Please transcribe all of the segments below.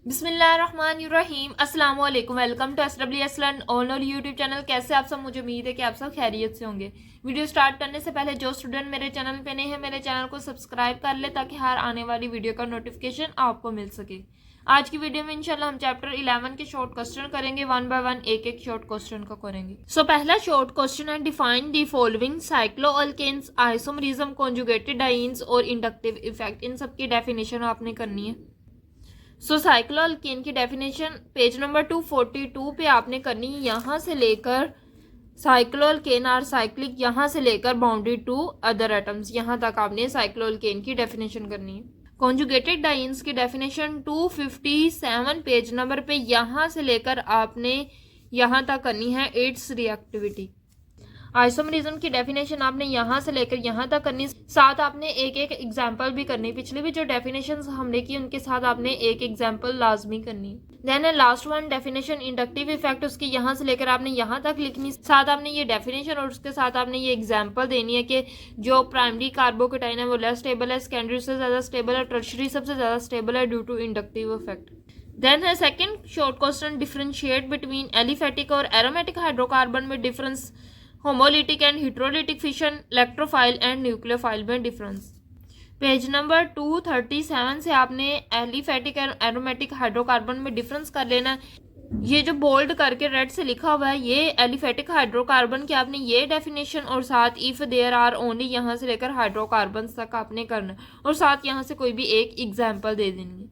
बिस्मिल्लाहिर्रहमानिर्रहीम अस्सलाम वालेकुम। Welcome to SWS learn online YouTube channel. कैसे आप सब? मुझे उम्मीद है कि आप सब खैरियत से होंगे। वीडियो स्टार्ट करने से पहले जो स्टूडेंट मेरे चैनल पे नए हैं मेरे चैनल को सब्सक्राइब कर ले ताकि हर आने वाली वीडियो का नोटिफिकेशन आपको मिल सके। आज की वीडियो में इंशाल्लाह हम चैप्टर 11 के शॉर्ट क्वेश्चन करेंगे। वन बाय वन एक एक शॉर्ट क्वेश्चन को करेंगे। सो पहला शॉर्ट क्वेश्चन है, define the following cycloalkanes, isomerism, conjugated dance और इंडक्टिव इफेक्ट। इन सब की डेफिनेशन आपने करनी है। सो साइक्लोअल्केन की डेफिनेशन पेज नंबर 242 पे आपने करनी है। यहाँ से लेकर साइक्लोअल्केन आर साइक्लिक, यहाँ से लेकर बाउंड्री टू अदर एटम्स, यहाँ तक आपने साइक्लोअल्केन की डेफिनेशन करनी है। कॉन्जुगेटेड डाइन्स की डेफिनेशन 257 पेज नंबर पे, यहाँ से लेकर आपने यहाँ तक करनी है इट्स रिएक्टिविटी। आइसोमरिज्म की डेफिनेशन आपने यहाँ से लेकर यहाँ तक करनी, साथ आपने एक एक एग्जाम्पल भी करनी। पिछले भी जो डेफिनेशंस हमने की उनके साथ आपने एक एग्जाम्पल लाजमी करनी। Then last one definition inductive effect, उसकी यहाँ से लेकर आपने यहाँ तक लिखनी, साथ आपने ये डेफिनेशन और उसके साथ आपने ये एग्जाम्पल देनी है कि जो प्राइमरी कार्बोकेटाइन है वो लेस स्टेबल है, सेकेंडरी से ज़्यादा स्टेबल है, टर्शरी सबसे ज़्यादा स्टेबल है due to inductive effect. Then है second short question, differentiate between aliphatic और एरोमेटिक हाइड्रोकार्बन में difference, homolytic and heterolytic fission, electrophile and nucleophile में डिफरेंस। पेज नंबर 237 से आपने एलिफेटिक एंड एरोमेटिक हाइड्रोकार्बन में डिफरेंस कर लेना। ये जो बोल्ड करके रेड से लिखा हुआ है ये एलिफेटिक हाइड्रोकार्बन की आपने ये डेफिनेशन और साथ इफ देयर आर ओनली यहाँ से लेकर हाइड्रोकार्बन तक आपने करना और साथ यहाँ से कोई भी एक एग्जाम्पल दे देनी।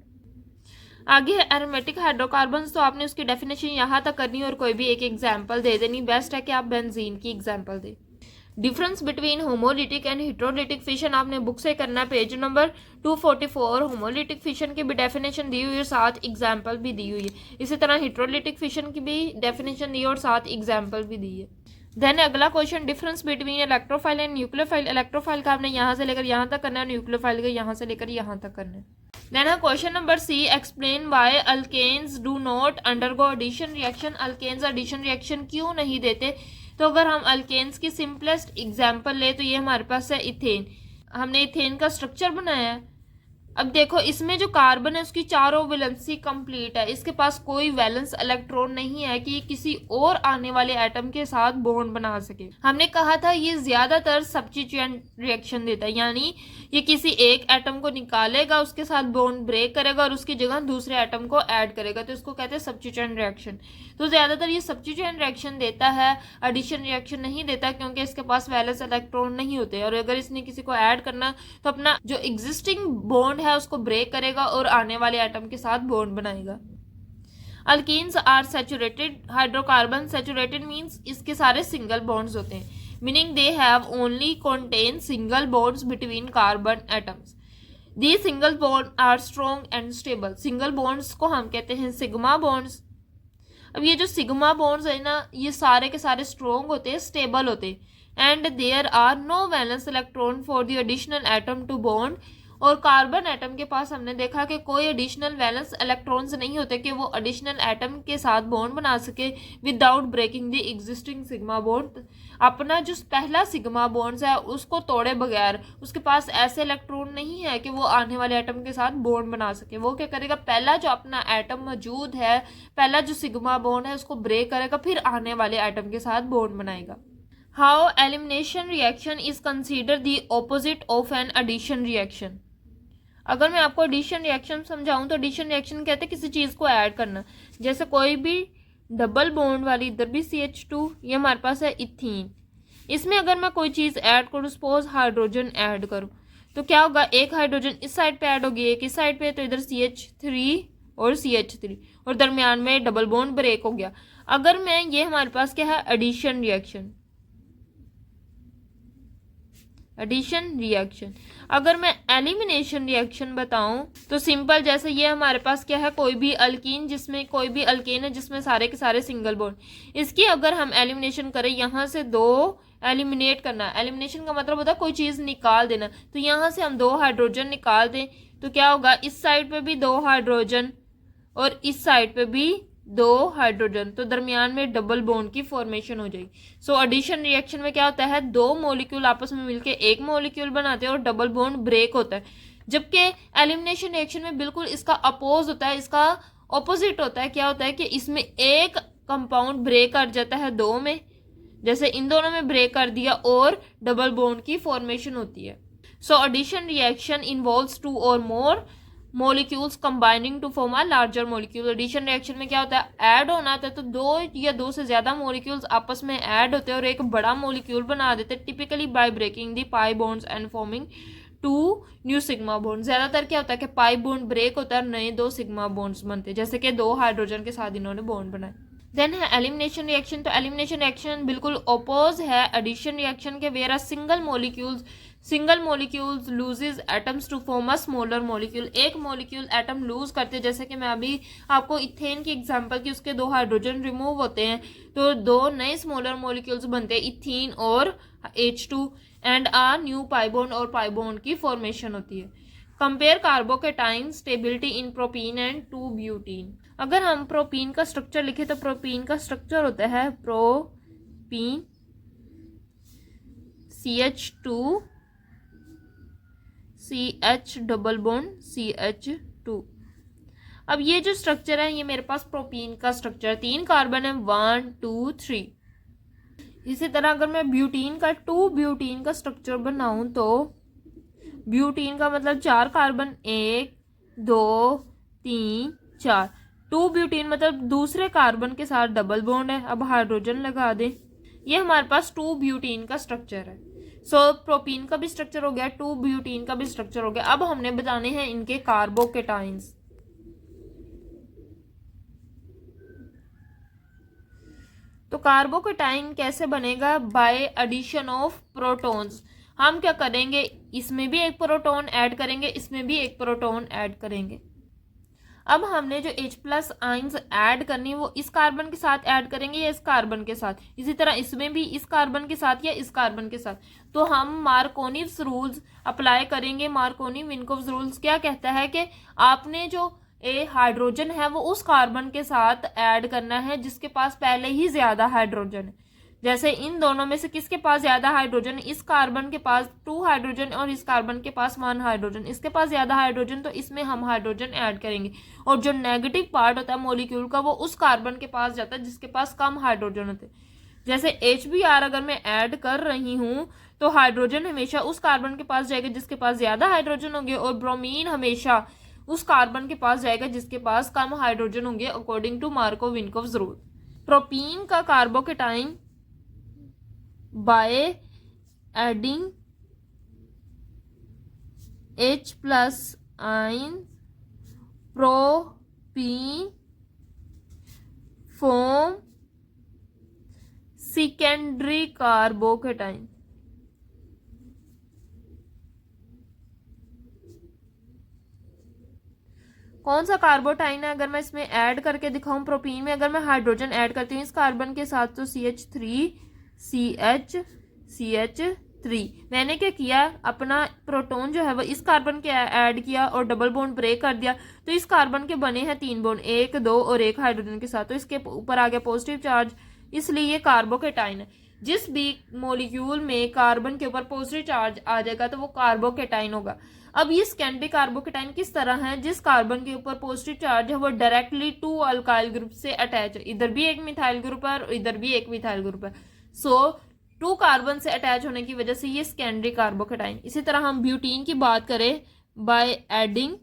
आगे है एरोमेटिक हाइड्रोकार्बन्स, तो आपने उसकी डेफिनेशन यहाँ तक करनी है और कोई भी एक एग्जाम्पल दे देनी। बेस्ट है कि आप बेंजीन की एग्जाम्पल दें। Difference between homolytic and heterolytic fission आपने बुक से करना, पेज नंबर 244। होमोलिटिक फिशन की भी डेफिनेशन दी हुई है, साथ एग्जाम्पल भी दी हुई है। इसी तरह हिट्रोलिटिक फिशन की भी डेफिनेशन दी है और साथ एग्जाम्पल भी दी है। देन अगला question, difference between electrophile and nucleophile. Electrophile का आपने यहाँ से लेकर यहाँ तक करना है, न्यूक्लियोफाइल का यहाँ से लेकर यहाँ तक करना है। Then question number C, explain why alkanes do not undergo addition reaction. Alkanes addition reaction क्यों नहीं देते? तो अगर हम अल्केन्स की सिंपलेस्ट एग्जांपल ले तो ये हमारे पास है इथेन। हमने इथेन का स्ट्रक्चर बनाया है। अब देखो इसमें जो कार्बन है उसकी चारों वैलेंसी कंप्लीट है, इसके पास कोई वैलेंस इलेक्ट्रॉन नहीं है कि किसी और आने वाले एटम के साथ बॉन्ड बना सके। हमने कहा था ये ज्यादातर सब्स्टिट्यूएंट रिएक्शन देता है, यानी ये किसी एक एटम को निकालेगा, उसके साथ बॉन्ड ब्रेक करेगा और उसकी जगह दूसरे एटम को ऐड करेगा, तो इसको कहते हैं सब्स्टिट्यूएंट रिएक्शन। तो ज्यादातर ये सब्स्टिट्यूएंट रिएक्शन देता है, एडिशन रिएक्शन नहीं देता क्योंकि इसके पास वैलेंस इलेक्ट्रॉन नहीं होते और अगर इसने किसी को ऐड करना तो अपना जो एग्जिस्टिंग बॉन्ड है उसको ब्रेक करेगा और आने वाले एटम के साथ बॉन्ड बनाएगा। Alkenes are saturated hydrocarbon. Saturated means इसके सारे सिंगल बॉन्ड्स होते हैं, meaning they have only contain single bonds between carbon atoms. The single bond are strong and stable. Single bonds को हम कहते हैं सिग्मा बॉन्ड्स। अब ये जो सिग्मा बॉन्ड्स है ना ये सारे के सारे स्ट्रॉन्ग होते हैं, स्टेबल होते हैं, and there are no valence electron for the additional atom to bond. और कार्बन एटम के पास हमने देखा कि कोई एडिशनल वैलेंस इलेक्ट्रॉन्स नहीं होते कि वो एडिशनल एटम के साथ बॉन्ड बना सके without breaking the existing sigma bond. अपना जो पहला सिग्मा बॉन्ड है उसको तोड़े बगैर उसके पास ऐसे इलेक्ट्रॉन नहीं है कि वो आने वाले एटम के साथ बॉन्ड बना सके। वो क्या करेगा, पहला जो अपना एटम मौजूद है, पहला जो सिग्मा बॉन्ड है उसको ब्रेक करेगा, फिर आने वाले एटम के साथ बॉन्ड बनाएगा। How elimination reaction is consider the opposite of an addition reaction. अगर मैं आपको एडिशन रिएक्शन समझाऊं तो एडिशन रिएक्शन कहते हैं किसी चीज को ऐड करना, जैसे कोई भी डबल बॉन्ड वाली, इधर भी CH2, ये हमारे पास है इथीन। इसमें अगर मैं कोई चीज ऐड करूं, सपोज हाइड्रोजन ऐड करूं, तो क्या होगा, एक हाइड्रोजन इस साइड पे ऐड होगी, एक इस साइड पे, तो इधर CH3 और CH3 और दरमियान में डबल बॉन्ड ब्रेक हो गया। अगर मैं ये हमारे पास क्या है, एडिशन रिएक्शन। Addition reaction. अगर मैं एलिमिनेशन रिएक्शन बताऊं तो सिंपल, जैसे ये हमारे पास क्या है, कोई भी अल्कीन जिसमें कोई भी अल्केन है जिसमें सारे के सारे सिंगल बॉन्ड, इसकी अगर हम एलिमिनेशन करें, यहाँ से दो एलिमिनेट करना। एलिमिनेशन का मतलब होता है कोई चीज निकाल देना, तो यहाँ से हम 2 हाइड्रोजन निकाल दें तो क्या होगा, इस साइड पे भी 2 हाइड्रोजन और इस साइड पे भी 2 हाइड्रोजन, तो दरमियान में डबल बॉन्ड की फॉर्मेशन हो जाएगी। सो एडिशन रिएक्शन में क्या होता है, 2 मॉलिक्यूल आपस में मिलके एक मॉलिक्यूल बनाते हैं और डबल बॉन्ड ब्रेक होता है। जबकि एलिमिनेशन रिएक्शन में बिल्कुल इसका अपोज होता है, इसका ऑपोजिट होता है। क्या होता है कि इसमें एक कंपाउंड ब्रेक कर जाता है दो में, जैसे इन दोनों में ब्रेक कर दिया और डबल बॉन्ड की फॉर्मेशन होती है। So addition reaction involves two or more molecules combining to form a larger molecule. Addition reaction में क्या होता है, ऐड होना होता है, तो दो या दो से ज्यादा मोलिक्यूल्स आपस में ऐड होते हैं और एक बड़ा मोलिक्यूल बना देते हैं, typically by breaking the pi bonds and forming two new sigma bond. ज्यादातर क्या होता है कि पाई बॉन्ड ब्रेक होता है और नए दो सिग्मा बॉन्ड्स बनते हैं, जैसे कि दो हाइड्रोजन के साथ इन्होंने बॉन्ड बनाए। देन है एलिमिनेशन रिएक्शन। तो एलिमिनेशन रिएक्शन बिल्कुल ओपोज है एडिशन रिएक्शन के, where single molecules loses atoms to form a smaller molecule. एक मोलिक्यूल एटम लूज करते हैं, जैसे कि मैं अभी आपको इथेन की एग्जांपल की, उसके दो हाइड्रोजन रिमूव होते हैं तो दो नए स्मॉलर मोलिक्यूल्स बनते हैं, इथीन और H2 and a new pi bond और पाई बॉन्ड की फॉर्मेशन होती है। Compare carbocation stability in propene and two butene. अगर हम प्रोपीन का स्ट्रक्चर लिखे तो प्रोपीन का स्ट्रक्चर होता है propene CH2 CH double bond CH2। अब ये जो स्ट्रक्चर है ये मेरे पास प्रोपीन का स्ट्रक्चर, 3 कार्बन है 1 2 3। इसी तरह अगर मैं ब्यूटीन का 2-ब्यूटीन का स्ट्रक्चर बनाऊं तो ब्यूटीन का मतलब 4 कार्बन 1 2 3 4। 2-ब्यूटीन मतलब दूसरे कार्बन के साथ डबल बॉन्ड है। अब हाइड्रोजन लगा दें, ये हमारे पास 2-ब्यूटीन का स्ट्रक्चर है। सो प्रोपीन का भी स्ट्रक्चर हो गया, 2-ब्यूटीन का भी स्ट्रक्चर हो गया। अब हमने बताने हैं इनके कार्बोकेटाइंस। तो कार्बोकेटाइन कैसे बनेगा, बाय एडिशन ऑफ प्रोटॉन्स। हम क्या करेंगे, इसमें भी एक प्रोटॉन ऐड करेंगे, इसमें भी एक प्रोटॉन ऐड करेंगे। अब हमने जो H+ आइंस ऐड करनी वो इस कार्बन के साथ ऐड करेंगे या इस कार्बन के साथ, इसी तरह इसमें भी इस कार्बन के साथ या इस कार्बन के साथ। तो हम मार्कोनिव्स रूल्स अप्लाई करेंगे। मार्कोनी-विनकोव्स रूल्स क्या कहता है कि आपने जो हाइड्रोजन है वो उस कार्बन के साथ ऐड करना है जिसके पास पहले ही ज्यादा हाइड्रोजन है। जैसे इन दोनों में से किसके पास ज्यादा हाइड्रोजन, इस कार्बन के पास 2 हाइड्रोजन और इस कार्बन के पास 1 हाइड्रोजन, इसके पास ज्यादा हाइड्रोजन तो इसमें हम हाइड्रोजन ऐड करेंगे। और जो नेगेटिव पार्ट होता है मॉलिक्यूल का वो उस कार्बन के पास जाता है जिसके पास कम हाइड्रोजन होते हैं। जैसे HBr अगर मैं ऐड कर रही हूँ तो हाइड्रोजन हमेशा उस कार्बन के पास जाएगा जिसके पास ज्यादा हाइड्रोजन होंगे, और ब्रोमीन हमेशा उस कार्बन के पास जाएगा जिसके पास कम हाइड्रोजन होंगे, अकॉर्डिंग टू मार्कोव-विनकोव्स रूल। प्रोपीन का carbocation by adding H+ ion propene form secondary carbocation. कौन सा कार्बोटाइन है, अगर मैं इसमें ऐड करके दिखाऊं प्रोपीन में, अगर मैं हाइड्रोजन ऐड करती हूँ इस कार्बन के साथ तो CH3 मैंने क्या किया, अपना प्रोटॉन जो है वो इस कार्बन के ऐड किया और डबल बॉन्ड ब्रेक कर दिया। तो इस कार्बन के बने हैं 3 बॉन्ड, 1 2 और 1 हाइड्रोजन के साथ, तो इसके ऊपर आ गया पॉजिटिव चार्ज, इसलिए ये कार्बोकेटाइन है। जिस भी मॉलिक्यूल में कार्बन के ऊपर पॉजिटिव चार्ज आ जाएगा तो वो कार्बोकेटाइन होगा। अब ये सेकेंडरी कार्बोकेटाइन किस तरह है, जिस कार्बन के ऊपर पॉजिटिव चार्ज है वो डायरेक्टली 2 अल्काइल ग्रुप से अटैच है, इधर भी एक मिथाइल ग्रुप है और इधर भी एक मिथाइल ग्रुप है। सो 2 कार्बन से अटैच होने की वजह से ये सेकेंडरी कार्बोकेटाइन। इसी तरह हम ब्यूटीन की बात करें, by adding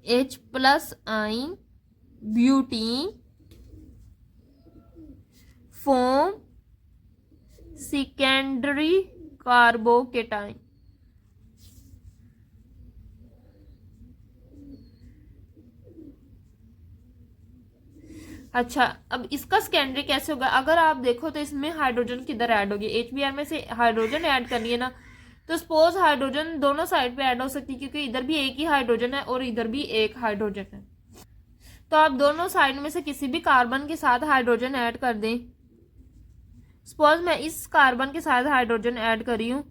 H+ ion butene form secondary carbocation. अच्छा, अब इसका सेकेंडरी कैसे होगा, अगर आप देखो तो इसमें हाइड्रोजन किधर ऐड होगी, HBr में से हाइड्रोजन ऐड करनी है ना, तो सपोज हाइड्रोजन दोनों साइड पे ऐड हो सकती है क्योंकि इधर भी एक ही हाइड्रोजन है और इधर भी एक हाइड्रोजन है। तो आप दोनों साइड में से किसी भी कार्बन के साथ हाइड्रोजन ऐड कर दें। सपोज मैं इस कार्बन के साथ हाइड्रोजन ऐड करी हूं,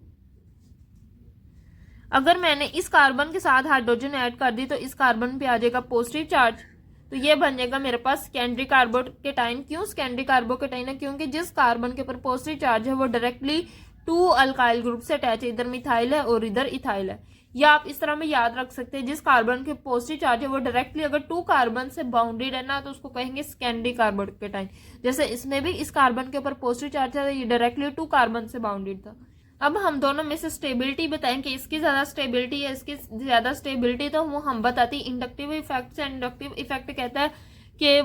अगर मैंने इस कार्बन के साथ हाइड्रोजन ऐड कर दी तो इस कार्बन पे आ जाएगा पॉजिटिव चार्ज, तो ये बन जाएगा मेरे पास सेकेंडरी कार्बोकेटाइन। क्यों सेकेंडरी कार्बोकेटाइन है, क्योंकि जिस कार्बन के ऊपर पॉजिटिव चार्ज है वो डायरेक्टली 2 अल्काइल ग्रुप से अटैच है, इधर मिथाइल है और इधर इथाइल है। या आप इस तरह में याद रख सकते हैं, जिस कार्बन के पॉजिटिव चार्ज है वो डायरेक्टली अगर 2 कार्बन से बाउंडेड है ना, तो उसको कहेंगे सेकेंडरी कार्बोकेटाइन। जैसे इसमें भी इस कार्बन के ऊपर पॉजिटिव चार्ज है, ये डायरेक्टली 2 कार्बन से बाउंडेड था। अब हम दोनों में से स्टेबिलिटी बताएं कि इसकी ज्यादा स्टेबिलिटी है, इसकी ज्यादा स्टेबिलिटी, तो वो हम बताती इंडक्टिव इफेक्ट से। इंडक्टिव इफेक्ट कहता है कि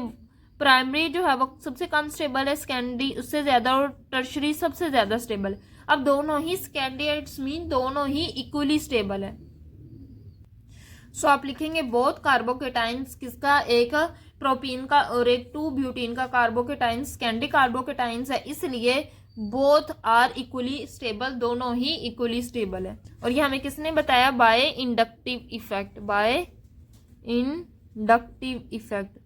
प्राइमरी जो है वो सबसे कम स्टेबल है, सेकेंडरी उससे ज्यादा, और टर्शरी सबसे ज्यादा स्टेबल है। अब दोनों ही सेकेंडरी, इट्स मीन दोनों ही इक्वली स्टेबल है। सो आप लिखेंगे बोथ कार्बोकेटाइंस, किसका, एक प्रोपीन का और एक 2 ब्यूटीन का कार्बोकेटाइंस सेकेंडरी कार्बोकेटाइंस है, इसलिए बोथ आर इक्वली स्टेबल, दोनों ही इक्वली स्टेबल है। और ये हमें किसने बताया, by inductive effect, by inductive effect.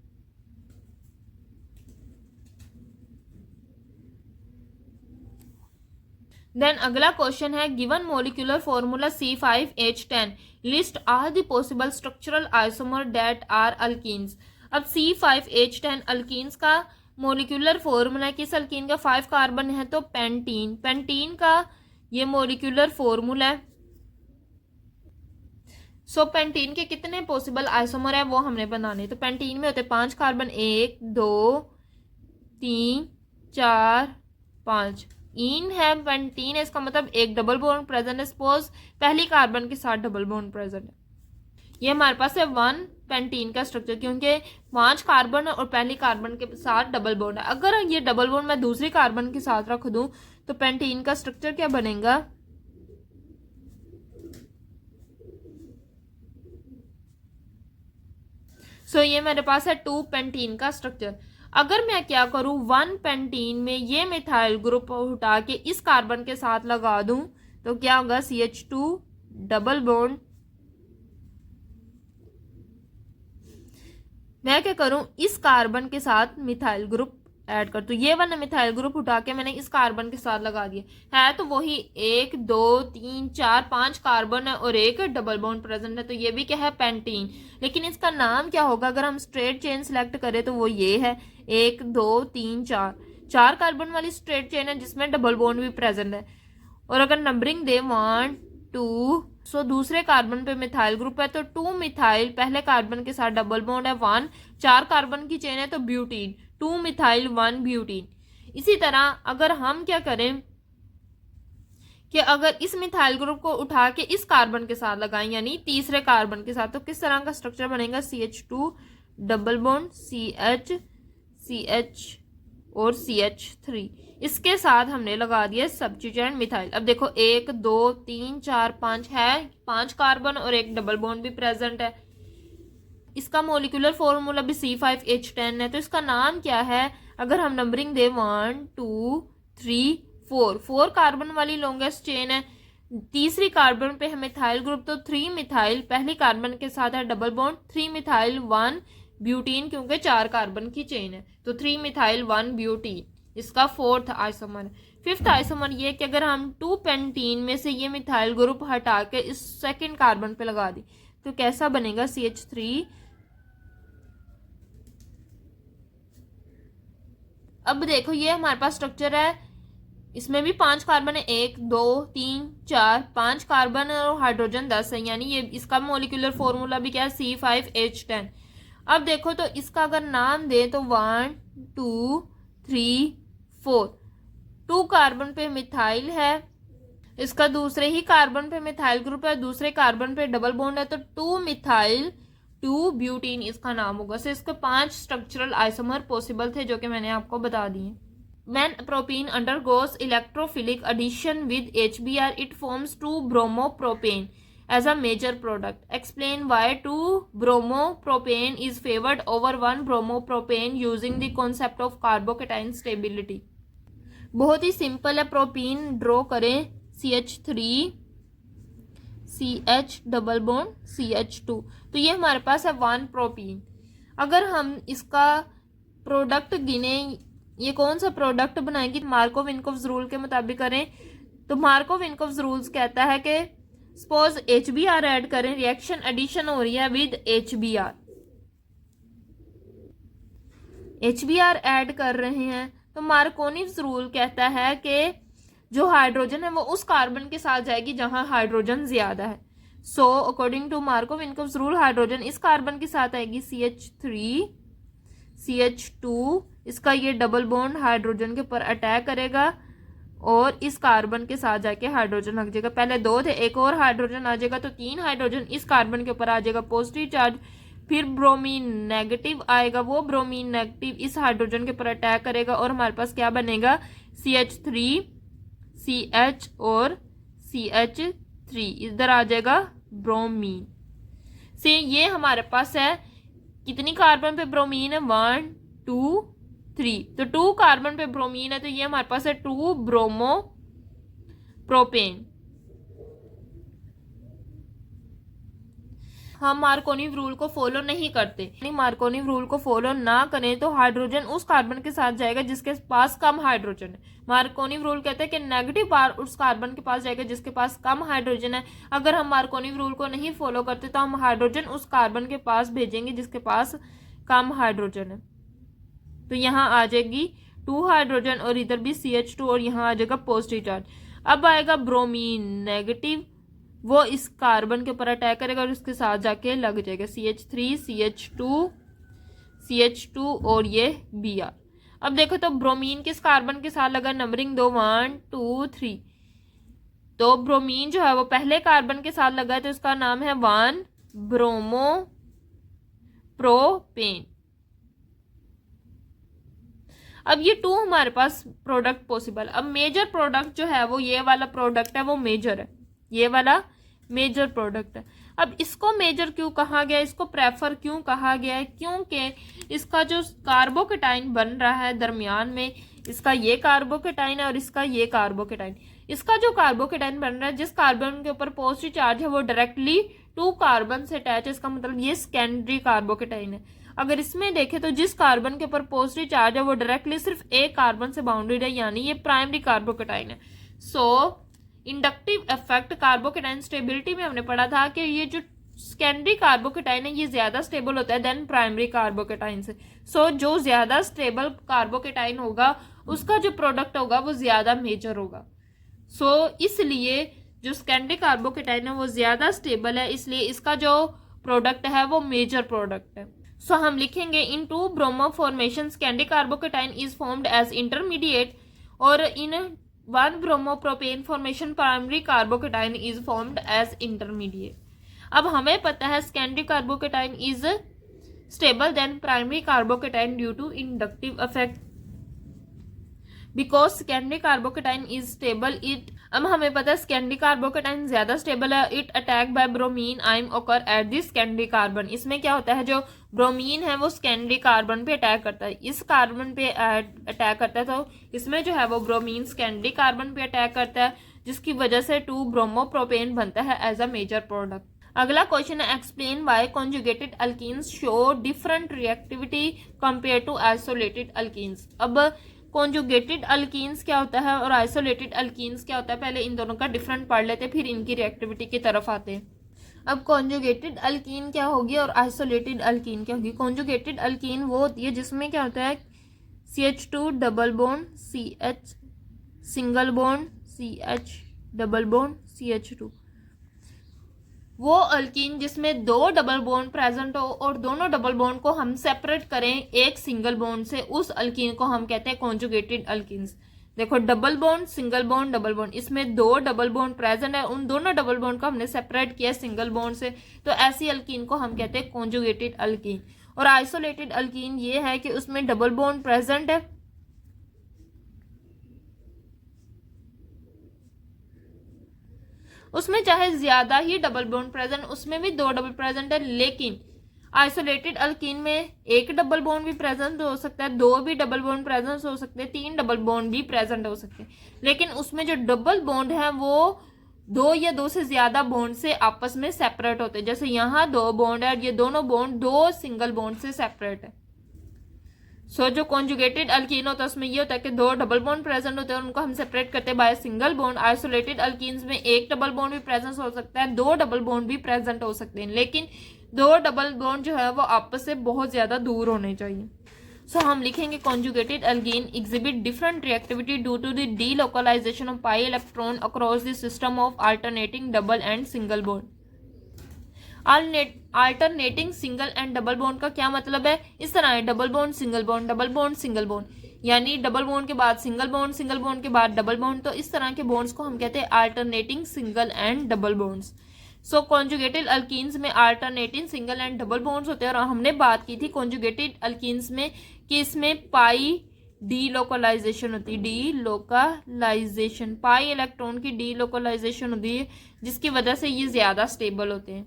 Then अगला क्वेश्चन है, given molecular formula C5H10 list are the possible structural isomer that are alkenes. अब C5H10 अल्कीन्स का मोलिकुलर फॉर्मूला, किस अल्कीन का 5 कार्बन है तो पेंटीन, पेंटीन का ये मोलिकुलर फॉर्मूला है। सो पेंटीन के कितने पॉसिबल आइसोमर है वो हमने बनाने। तो पेंटीन में होते 5 कार्बन, 1 2 3 4 5। इन है पेंटीन है, इसका मतलब एक डबल बॉन्ड प्रेजेंट है, सपोज पहली कार्बन के साथ डबल बॉन्ड प्रेजेंट है। ये हमारे पास है 1 पेंटीन का स्ट्रक्चर, क्योंकि 5 कार्बन और पहली कार्बन के साथ डबल बॉन्ड है। अगर ये डबल बॉन्ड मैं दूसरी कार्बन के साथ रख दूं तो पेंटीन का स्ट्रक्चर क्या बनेगा, सो ये मेरे पास है 2 पेंटीन का स्ट्रक्चर। अगर मैं क्या करूं, 1 पेंटीन में ये मिथाइल ग्रुप उठा के इस कार्बन के साथ लगा दूं तो क्या होगा, CH2 डबल बॉन्ड। मैं क्या करूं, इस कार्बन के साथ मिथाइल ग्रुप ऐड कर, तो ये वाला मिथाइल ग्रुप उठा के मैंने इस कार्बन के साथ लगा दिया है, तो वही 1 2 3 4 5 कार्बन है और एक डबल बॉन्ड प्रेजेंट है, तो ये भी क्या है, पेंटीन। लेकिन इसका नाम क्या होगा, अगर हम स्ट्रेट चेन सिलेक्ट करें तो वो ये है 1 2 3 4 कार्बन वाली स्ट्रेट चेन है जिसमें डबल बॉन्ड भी प्रेजेंट है। और अगर नंबरिंग दे 1 2, सो दूसरे कार्बन पे मिथाइल ग्रुप है तो 2 मिथाइल, पहले कार्बन के साथ डबल बॉन्ड है 1, 4 कार्बन की चेन है तो ब्यूटीन, 2 मिथाइल 1 ब्यूटीन। इसी तरह अगर हम क्या करें कि अगर इस मिथाइल ग्रुप को उठा के इस कार्बन के साथ लगाएं, यानी तीसरे कार्बन के साथ, तो किस तरह का स्ट्रक्चर बनेगा, CH2 double bond CH CH और CH3। इसके साथ हमने लगा दिया सब्स्टिट्यूएंट मिथाइल। अब देखो 1 2 3 4 5 है, 5 कार्बन और एक डबल बॉन्ड भी प्रेजेंट है। इसका मोलिकुलर फॉर्मूला भी C5H10 है, तो इसका नाम क्या है, अगर हम नंबरिंग दे 1 2 3 4 कार्बन वाली लॉन्गेस्ट चेन है। तीसरी कार्बन पे है मिथाइल ग्रुप, तो 3 मिथाइल, पहली कार्बन के साथ है डबल बॉन्ड 3 मिथाइल 1 ब्यूटीन, क्योंकि 4 कार्बन की चेन है, तो 3 मिथाइल 1 ब्यूटीन इसका 4th आइसोमर है। 5th आइसोमर ये कि अगर हम 2 पेंटीन में से ये मिथाइल ग्रुप हटा के इस सेकंड कार्बन पे लगा दी तो कैसा बनेगा, CH3। अब देखो ये हमारे पास स्ट्रक्चर है, इसमें भी 5 कार्बन है, 1 2 3 4 5 कार्बन है और हाइड्रोजन 10 है, यानी ये इसका मोलिकुलर फॉर्मूला भी क्या है, C5H10। अब देखो तो इसका अगर नाम दे तो 1 2 3 4, 2 कार्बन पे मिथाइल है, इसका दूसरे ही कार्बन पे मिथाइल ग्रुप है, दूसरे कार्बन पे डबल बॉन्ड है, तो 2 मिथाइल 2 ब्यूटीन इसका नाम होगा। सो इसके 5 स्ट्रक्चरल आइसोमर पॉसिबल थे जो कि मैंने आपको बता दिए। When propene undergoes electrophilic addition with HBr, it forms 2-bromopropane as a major product. Explain why 2-bromopropane is favored over 1-bromopropane using the concept of carbocation stability. बहुत ही सिंपल है, propene draw करें, CH3 CH double bond CH2, तो ये हमारे पास है 1 propene. अगर हम इसका प्रोडक्ट गिने, ये कौन सा प्रोडक्ट बनाएंगे, मार्कोव-विनकोव्स रूल के मुताबिक करें, तो मार्कोव-विनकोव्स रूल्स कहता है कि सपोज HBr ऐड करें, रिएक्शन एडिशन हो रही है विद HBr ऐड कर रहे हैं, तो मार्कोनिव्स रूल कहता है कि जो हाइड्रोजन है वो उस कार्बन के साथ जाएगी जहां हाइड्रोजन ज्यादा है। So according to Markovnikov's rule hydrogen इस कार्बन के साथ आएगी CH3 CH2, इसका ये डबल बॉन्ड हाइड्रोजन के ऊपर अटैक करेगा और इस कार्बन के साथ जाके हाइड्रोजन लग जाएगा। पहले 2 थे, एक और हाइड्रोजन आ जाएगा तो 3 हाइड्रोजन इस कार्बन के ऊपर आ जाएगा पॉजिटिव चार्ज। फिर ब्रोमीन नेगेटिव आएगा, वो ब्रोमीन नेगेटिव इस हाइड्रोजन के ऊपर अटैक करेगा और हमारे पास क्या बनेगा CH3 CH और CH3, इधर आ जाएगा ब्रोमीन से। ये हमारे पास है कितनी कार्बन पे ब्रोमीन है 1 2 3, तो 2 कार्बन पे ब्रोमीन है तो ये हमारे पास है 2 ब्रोमो प्रोपेन। हम मार्कोनिव रूल को फॉलो नहीं करते, मार्कोनिव रूल को फॉलो ना करें तो हाइड्रोजन उस कार्बन के साथ जाएगा जिसके पास कम हाइड्रोजन है। मार्कोनिव रूल कहते हैं कि नेगेटिव बार उस कार्बन के पास जाएगा जिसके पास कम हाइड्रोजन है। अगर हम मार्कोनिव रूल को नहीं फॉलो करते तो हम हाइड्रोजन उस कार्बन के पास भेजेंगे जिसके पास कम हाइड्रोजन है। तो यहाँ आ जाएगी 2 हाइड्रोजन और इधर भी CH2 और यहाँ आ जाएगा पॉजिटिव चार्ज। अब आएगा ब्रोमीन नेगेटिव, वो इस कार्बन के ऊपर अटैक करेगा और इसके साथ जाके लग जाएगा CH3 CH2 और ये Br। अब देखो तो ब्रोमीन किस कार्बन के साथ लगा, नंबरिंग 2 1 2 3, तो ब्रोमीन जो है वो पहले कार्बन के साथ लगा है तो इसका नाम है 1 ब्रोमो प्रोपेन। अब ये 2 हमारे पास प्रोडक्ट पॉसिबल। अब मेजर प्रोडक्ट जो है वो ये वाला प्रोडक्ट है, वो मेजर है, ये वाला मेजर प्रोडक्ट है। अब इसको मेजर क्यों कहा गया, इसको प्रेफर क्यों कहा गया है, क्योंकि इसका जो कार्बोकेटाइन बन रहा है दरमियान में, इसका ये कार्बोकेटाइन है और इसका ये कार्बोकेटाइन। इसका जो कार्बोकेटाइन बन रहा है जिस कार्बन के ऊपर पॉजिटिव चार्ज है वो डायरेक्टली 2 कार्बन से अटैच है, इसका मतलब ये सेकेंडरी कार्बोकेटाइन है। अगर इसमें देखें तो जिस कार्बन के ऊपर पॉजिटिव चार्ज है वो डायरेक्टली सिर्फ एक कार्बन से बाउंडेड है, यानी ये प्राइमरी कार्बोकेटाइन है। सो इंडक्टिव इफेक्ट कार्बोकेटाइन स्टेबिलिटी में हमने पढ़ा था कि ये जो सेकेंडरी कार्बोकेटाइन है ये ज्यादा स्टेबल होता है देन प्राइमरी कार्बोकेटाइन से। सो जो ज्यादा स्टेबल कार्बोकेटाइन होगा उसका जो प्रोडक्ट होगा वो ज्यादा मेजर होगा। सो इसलिए जो सेकेंडरी कार्बोकेटाइन है वो ज्यादा स्टेबल है, इसलिए इसका जो प्रोडक्ट है वो मेजर प्रोडक्ट है। सो हम लिखेंगे in 2 bromo formation secondary carbocation is formed as intermediate और in 1 bromo propane formation primary carbocation is formed as intermediate. अब हमें पता है secondary carbocation is stable then primary carbocation due to inductive effect because secondary carbocation is stable it. अब हमें पता है secondary carbocation ज्यादा स्टेबल है, it attack by bromine ion occur at this secondary carbon. इसमें क्या होता है, जो ब्रोमीन है वो सेकेंडरी कार्बन पे अटैक करता है, इस कार्बन पे अटैक करता है, तो इसमें जो है वो ब्रोमीन सेकेंडरी कार्बन पे अटैक करता है जिसकी वजह से 2 ब्रोमो प्रोपेन बनता है एज अ मेजर प्रोडक्ट। अगला क्वेश्चन है explain why conjugated alkenes show different reactivity compare to isolated alkenes. अब कॉन्जुगेटेड अल्कीन्स क्या होता है और आइसोलेटेड अल्कीन्स क्या होता है, पहले इन दोनों का डिफरेंट पढ़ लेते फिर इनकी रिएक्टिविटी की तरफ आते हैं। अब कॉन्जुगेटेड अल्कीन क्या होगी और आइसोलेटेड अल्कीन क्या होगी। कॉन्जुगेटेड अल्कीन वो होती है जिसमें क्या होता है CH2 double bond CH single bond CH double bond CH2, वो अल्कीन जिसमें 2 डबल बॉन्ड प्रेजेंट हो और दोनों डबल बॉन्ड को हम सेपरेट करें एक सिंगल बॉन्ड से, उस अल्कीन को हम कहते हैं कॉन्जुगेटेड अल्कीन्स। देखो double bond single bond double bond, इसमें 2 डबल बॉन्ड प्रेजेंट है, उन दोनों डबल बॉन्ड को हमने सेपरेट किया सिंगल बॉन्ड से, तो ऐसी अल्कीन को हम कहते हैं कॉन्जुगेटेड अल्कीन। और आइसोलेटेड अल्कीन ये है कि उसमें डबल बॉन्ड प्रेजेंट है, उसमें चाहे ज्यादा ही डबल बॉन्ड प्रेजेंट, उसमें भी 2 डबल प्रेजेंट है, लेकिन आइसोलेटेड अल्कीन में 1 डबल बॉन्ड भी प्रेजेंट हो सकता है, 2 भी डबल बॉन्ड प्रेजेंट हो सकते हैं, 3 डबल बॉन्ड भी प्रेजेंट हो सकते हैं, लेकिन उसमें जो डबल बॉन्ड है वो 2 या 2 से ज्यादा बॉन्ड से आपस में सेपरेट होते हैं। जैसे यहाँ 2 बॉन्ड है और ये दोनों बॉन्ड 2 सिंगल बॉन्ड से सेपरेट है। सो जो कॉन्जुगेटेड अल्कीन होता है उसमें ये होता है कि 2 डबल बॉन्ड प्रेजेंट होते हैं, उनको हम सेपरेट करते हैं by single bond. Isolated alkenes में 1 डबल बॉन्ड भी प्रेजेंट हो सकता है, 2 डबल बॉन्ड भी प्रेजेंट हो सकते हैं, लेकिन 2 डबल बॉन्ड जो है वो आपस से बहुत ज्यादा दूर होने चाहिए। सो हम लिखेंगे conjugated alkene exhibit different reactivity due to the delocalization of pi electron across the system of alternating double and single bond. Alternating single and double bond का क्या मतलब है? इस तरह है, double bond single bond, double bond single bond, यानी double bond के बाद सिंगल बॉन्ड, सिंगल बॉन्ड के बाद डबल बॉन्ड। तो इस तरह के बॉन्ड्स को हम कहते हैं alternating single and double bonds. So conjugated alkenes में alternating single and double bonds होते हैं। और हमने बात की थी कॉन्जुगेटेड अल्कीन्स में कि इसमें पाई डीलोकलाइजेशन होती है, डीलोकलाइजेशन, पाई इलेक्ट्रॉन की डीलोकलाइजेशन होती है, जिसकी वजह से ये ज्यादा स्टेबल होते हैं।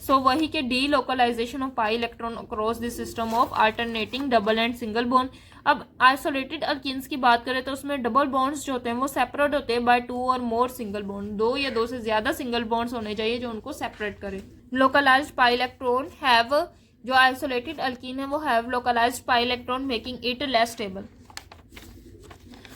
सो वही के delocalization of pi electron across the system of alternating double and single bond. अब आइसोलेटेड अल्कीन्स की बात करें तो उसमें डबल बॉन्ड्स जो होते हैं वो सेपरेट होते हैं बाय 2 और मोर सिंगल बॉन्ड, 2 या 2 से ज्यादा सिंगल बॉन्ड्स होने चाहिए जो उनको सेपरेट करें। लोकलाइज्ड पाई इलेक्ट्रॉन हैव, जो आइसोलेटेड अल्कीन है वो have localized pi electron making it less stable.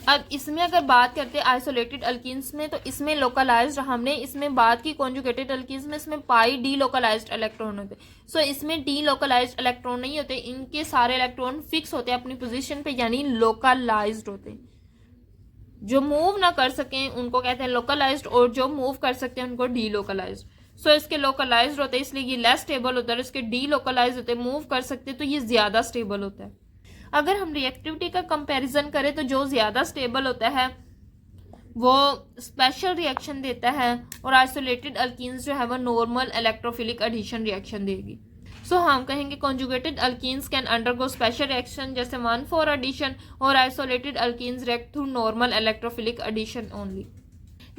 अब इसमें अगर बात करते हैं आइसोलेटेड अल्कीन्स में, तो इसमें लोकलाइज्ड, हमने इसमें बात की कॉन्जुगेटेड अल्कीन्स में इसमें पाई डीलोकलाइज्ड इलेक्ट्रॉन होते, सो इसमें डीलोकलाइज्ड इलेक्ट्रॉन नहीं होते, इनके सारे इलेक्ट्रॉन फिक्स होते हैं अपनी पोजीशन पे, यानी लोकलाइज्ड होते हैं। जो मूव ना कर सकें उनको कहते हैं लोकलाइज्ड, और जो मूव कर सकते हैं उनको डीलोकलाइज्ड। सो इसके लोकलाइज्ड होते हैं इसलिए ये लेस स्टेबल होता है, इसके डीलोकलाइज्ड होते हैं, मूव कर सकते हैं तो ये ज्यादा स्टेबल होता है। अगर हम रिएक्टिविटी का कंपैरिजन करें तो जो ज्यादा स्टेबल होता है वो स्पेशल रिएक्शन देता है, और आइसोलेटेड अल्कीन्स जो है वो नॉर्मल इलेक्ट्रोफिलिक एडिशन रिएक्शन देगी। सो हम कहेंगे conjugated alkenes can undergo special reaction जैसे 1,4 एडिशन, और isolated alkenes react through normal electrophilic addition only.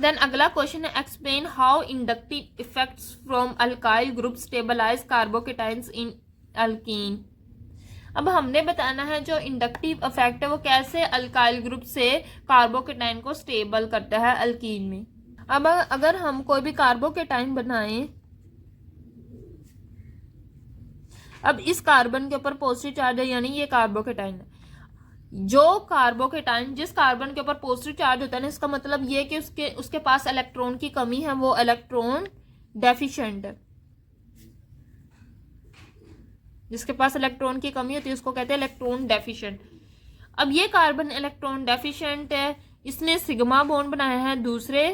Then अगला क्वेश्चन है explain how inductive effects from alkyl group stabilize carbocations in alkene. अब हमने बताना है जो इंडक्टिव इफेक्ट है वो कैसे अल्काइल ग्रुप से कार्बोकेटाइन को स्टेबल करता है अल्कीन में। अब अगर हम कोई भी कार्बोकेटाइन बनाएं, अब इस कार्बन के ऊपर पॉजिटिव चार्ज है यानी ये कार्बोकेटाइन है। जो कार्बोकेटाइन जिस कार्बन के ऊपर पॉजिटिव चार्ज होता है ना, इसका मतलब ये कि उसके पास इलेक्ट्रॉन की कमी है, वो इलेक्ट्रॉन डेफिशिएंट है। जिसके पास इलेक्ट्रॉन की कमी होती है उसको कहते हैं इलेक्ट्रॉन डेफिशिएंट। अब ये कार्बन इलेक्ट्रॉन डेफिशिएंट है, इसने सिग्मा बॉन्ड बनाया है दूसरे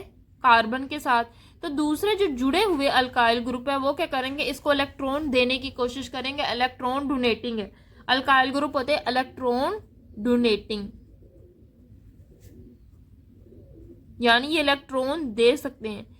कार्बन के साथ, तो दूसरे जो जुड़े हुए अल्काइल ग्रुप है वो क्या करेंगे, इसको इलेक्ट्रॉन देने की कोशिश करेंगे। इलेक्ट्रॉन डोनेटिंग है, अल्काइल ग्रुप होते हैं इलेक्ट्रॉन डोनेटिंग, यानी ये इलेक्ट्रॉन दे सकते हैं।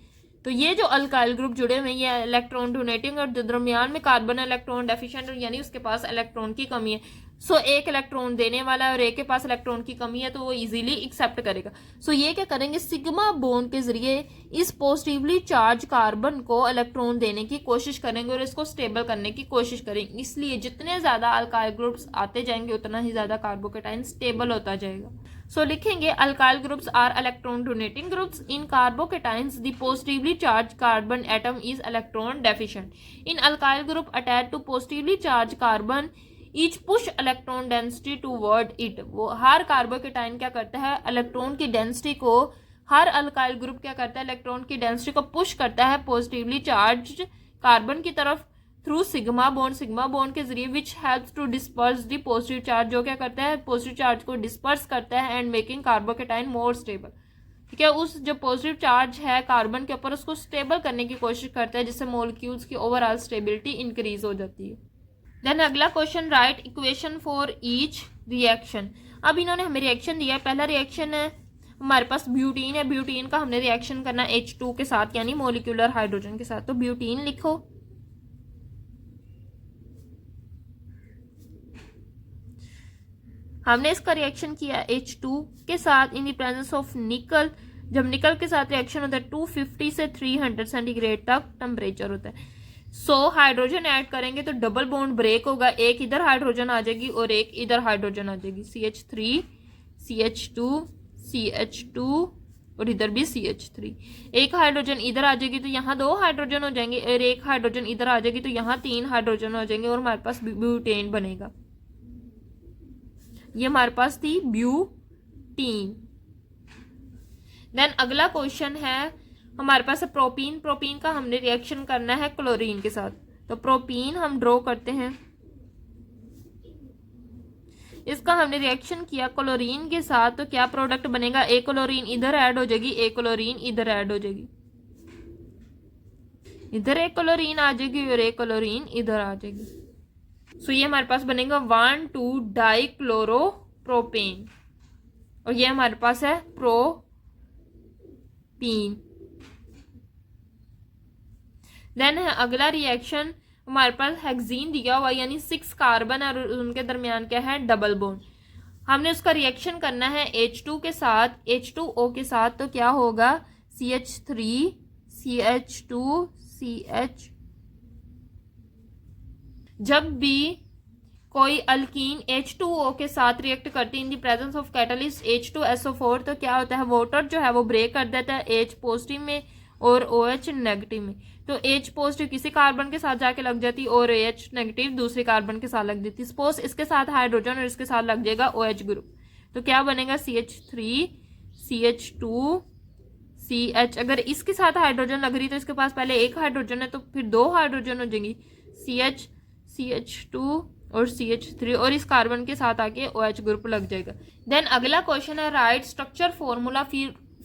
तो ये जो अल्काइल ग्रुप जुड़े हुए हैं ये इलेक्ट्रॉन डोनेटिंग, और दरमियान में कार्बन इलेक्ट्रॉन डेफिशिएंट यानी उसके पास इलेक्ट्रॉन की कमी है। सो एक इलेक्ट्रॉन देने वाला है और एक के पास इलेक्ट्रॉन की कमी है, तो वो इजीली एक्सेप्ट करेगा। सो ये क्या करेंगे, सिग्मा बॉन्ड के जरिए इस पॉजिटिवली चार्ज कार्बन को इलेक्ट्रॉन देने की कोशिश करेंगे और इसको स्टेबल करने की कोशिश करेंगे। इसलिए जितने ज्यादा अल्काइल ग्रुप्स आते जाएंगे उतना ही ज्यादा कार्बोकेटाइन स्टेबल होता जाएगा। सो लिखेंगे alkyl groups are electron donating groups in carbocations the positively charge carbon atom is electron deficient in alkyl group attached to positively charge carbon each push electron density toward it. वो हर carbocation क्या करता है, electron की density को, हर alkyl group क्या करता है, इलेक्ट्रॉन की डेंसिटी को पुश करता है पॉजिटिवली चार्ज कार्बन की तरफ थ्रू सिग्मा बॉन्ड के जरिए, which helps to disperse the positive charge, जो क्या करता है पॉजिटिव चार्ज को डिस्पर्स करता है and making carbocation more stable. ठीक है, उस जो पॉजिटिव चार्ज है कार्बन के ऊपर उसको स्टेबल करने की कोशिश करता है, जिससे मॉलिक्यूल्स की ओवरऑल स्टेबिलिटी इंक्रीज हो जाती है। देन अगला question, right equation for each reaction. अब इन्होंने हमें रिएक्शन दिया है। पहला रिएक्शन है हमारे पास ब्यूटीन है, ब्यूटीन का हमने रिएक्शन करना है H2 के साथ यानी मोलिकुलर हाइड्रोजन के साथ। तो ब्यूटीन लिखो, हमने इसका रिएक्शन किया H2 के साथ इन द प्रेजेंस ऑफ निकल। जब निकल के साथ रिएक्शन होता है 250 से 300 सेंटीग्रेड तक टेम्परेचर होता है। सो हाइड्रोजन ऐड करेंगे तो डबल बॉन्ड ब्रेक होगा, एक इधर हाइड्रोजन आ जाएगी और एक इधर हाइड्रोजन आ जाएगी, CH3 CH2 CH2 और इधर भी CH3। एक हाइड्रोजन इधर आ जाएगी तो यहाँ 2 हाइड्रोजन हो जाएंगे, और एक हाइड्रोजन इधर आ जाएगी तो यहाँ 3 हाइड्रोजन हो जाएंगे और हमारे पास ब्यूटेन बनेगा। ये हमारे पास थी ब्यूटीन। देन अगला क्वेश्चन है हमारे पास प्रोपीन। प्रोपीन का हमने रिएक्शन करना है क्लोरीन के साथ। तो प्रोपीन हम ड्रॉ करते हैं, इसका हमने रिएक्शन किया क्लोरीन के साथ, तो क्या प्रोडक्ट बनेगा, ए क्लोरीन इधर ऐड हो जाएगी, ए क्लोरीन इधर ऐड हो जाएगी, इधर एक क्लोरीन आ जाएगी और एक क्लोरीन इधर आ जाएगी। सो ये हमारे पास बनेगा 1,2 डाइक्लोरोप्रोपेन और ये हमारे पास है प्रोपीन। देन है अगला रिएक्शन, हमारे पास हेक्सीन दिया हुआ यानी 6 कार्बन और उनके दरमियान क्या है, डबल बॉन्ड। हमने उसका रिएक्शन करना है H2 के साथ, H2O के साथ, तो क्या होगा CH3 CH2 CH। जब भी कोई अल्कीन H2O के साथ रिएक्ट करती in the presence of catalyst H2SO4, तो क्या होता है, वाटर जो है वो ब्रेक कर देता है H पॉजिटिव में और OH नेगेटिव में। तो H पॉजिटिव किसी कार्बन के साथ जाके लग जाती और H नेगेटिव दूसरे कार्बन के साथ लग जाती। सपोज इसके साथ हाइड्रोजन और इसके साथ लग जाएगा OH ग्रुप, तो क्या बनेगा CH3 CH2 CH। अगर इसके साथ हाइड्रोजन लग रही तो इसके पास पहले एक हाइड्रोजन है तो फिर 2 हाइड्रोजन हो जाएंगी, CH CH2 और CH3 और इस कार्बन के साथ आके OH ग्रुप लग जाएगा। देन अगला क्वेश्चन है right structure formula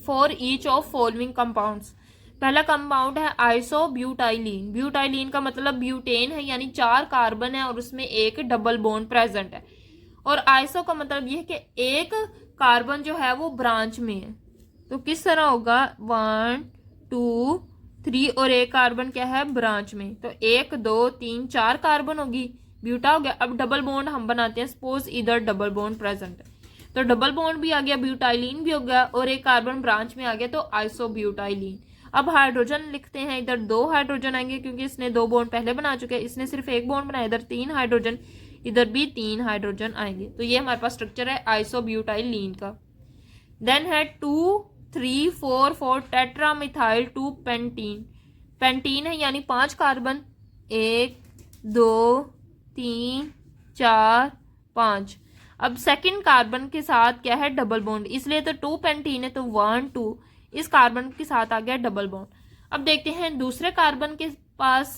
for each of following compounds. पहला कंपाउंड है आइसोब्यूटाइलीन। ब्यूटाइलीन का मतलब ब्यूटेन है यानी 4 कार्बन है और उसमें एक डबल बॉन्ड प्रेजेंट है। और आइसो का मतलब यह है कि एक कार्बन जो है वो ब्रांच में है, तो किस तरह होगा 1 2 3 और एक कार्बन क्या है ब्रांच में, तो 1 2 3 4 कार्बन होगी, ब्यूटा हो गया। अब डबल बॉन्ड हम बनाते हैं, सपोज इधर डबल बॉन्ड प्रेजेंट है तो डबल बॉन्ड भी आ गया, ब्यूटाइलीन भी हो गया और एक कार्बन ब्रांच में आ गया तो आइसोब्यूटाइलीन। अब हाइड्रोजन लिखते हैं, इधर 2 हाइड्रोजन आएंगे क्योंकि इसने 2 बॉन्ड पहले बना चुके हैं, इसने सिर्फ एक बॉन्ड बनाया, इधर 3 हाइड्रोजन, इधर भी 3 हाइड्रोजन आएंगे। तो ये हमारे पास स्ट्रक्चर है आइसोब्यूटाइलीन का। देन है 2 3 4 4 टेट्रामिथाइल 2 पेंटीन। पेंटीन है यानी 5 कार्बन, 1 2 3 4 5। अब सेकंड कार्बन के साथ क्या है डबल बॉन्ड, इसलिए तो 2 पेंटीन है तो 1 2 इस कार्बन के साथ आ गया डबल बॉन्ड। अब देखते हैं दूसरे कार्बन के पास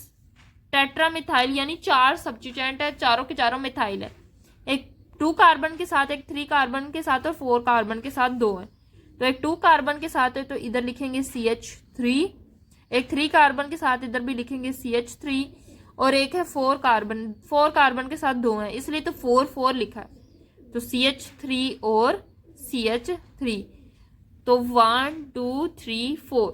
टेट्रामिथाइल यानी 4 सब्स्टिट्यूएंट है, चारों के चारों मिथाइल है, एक 2 कार्बन के साथ, एक 3 कार्बन के साथ और 4 कार्बन के साथ 2 है। तो एक 2 कार्बन के साथ है तो इधर लिखेंगे CH3, एक 3 कार्बन के साथ इधर भी लिखेंगे CH3 और एक है 4 कार्बन के साथ 2 है, इसलिए तो 4 4 लिखा है, तो CH3 और CH3, तो 1 2 3 4,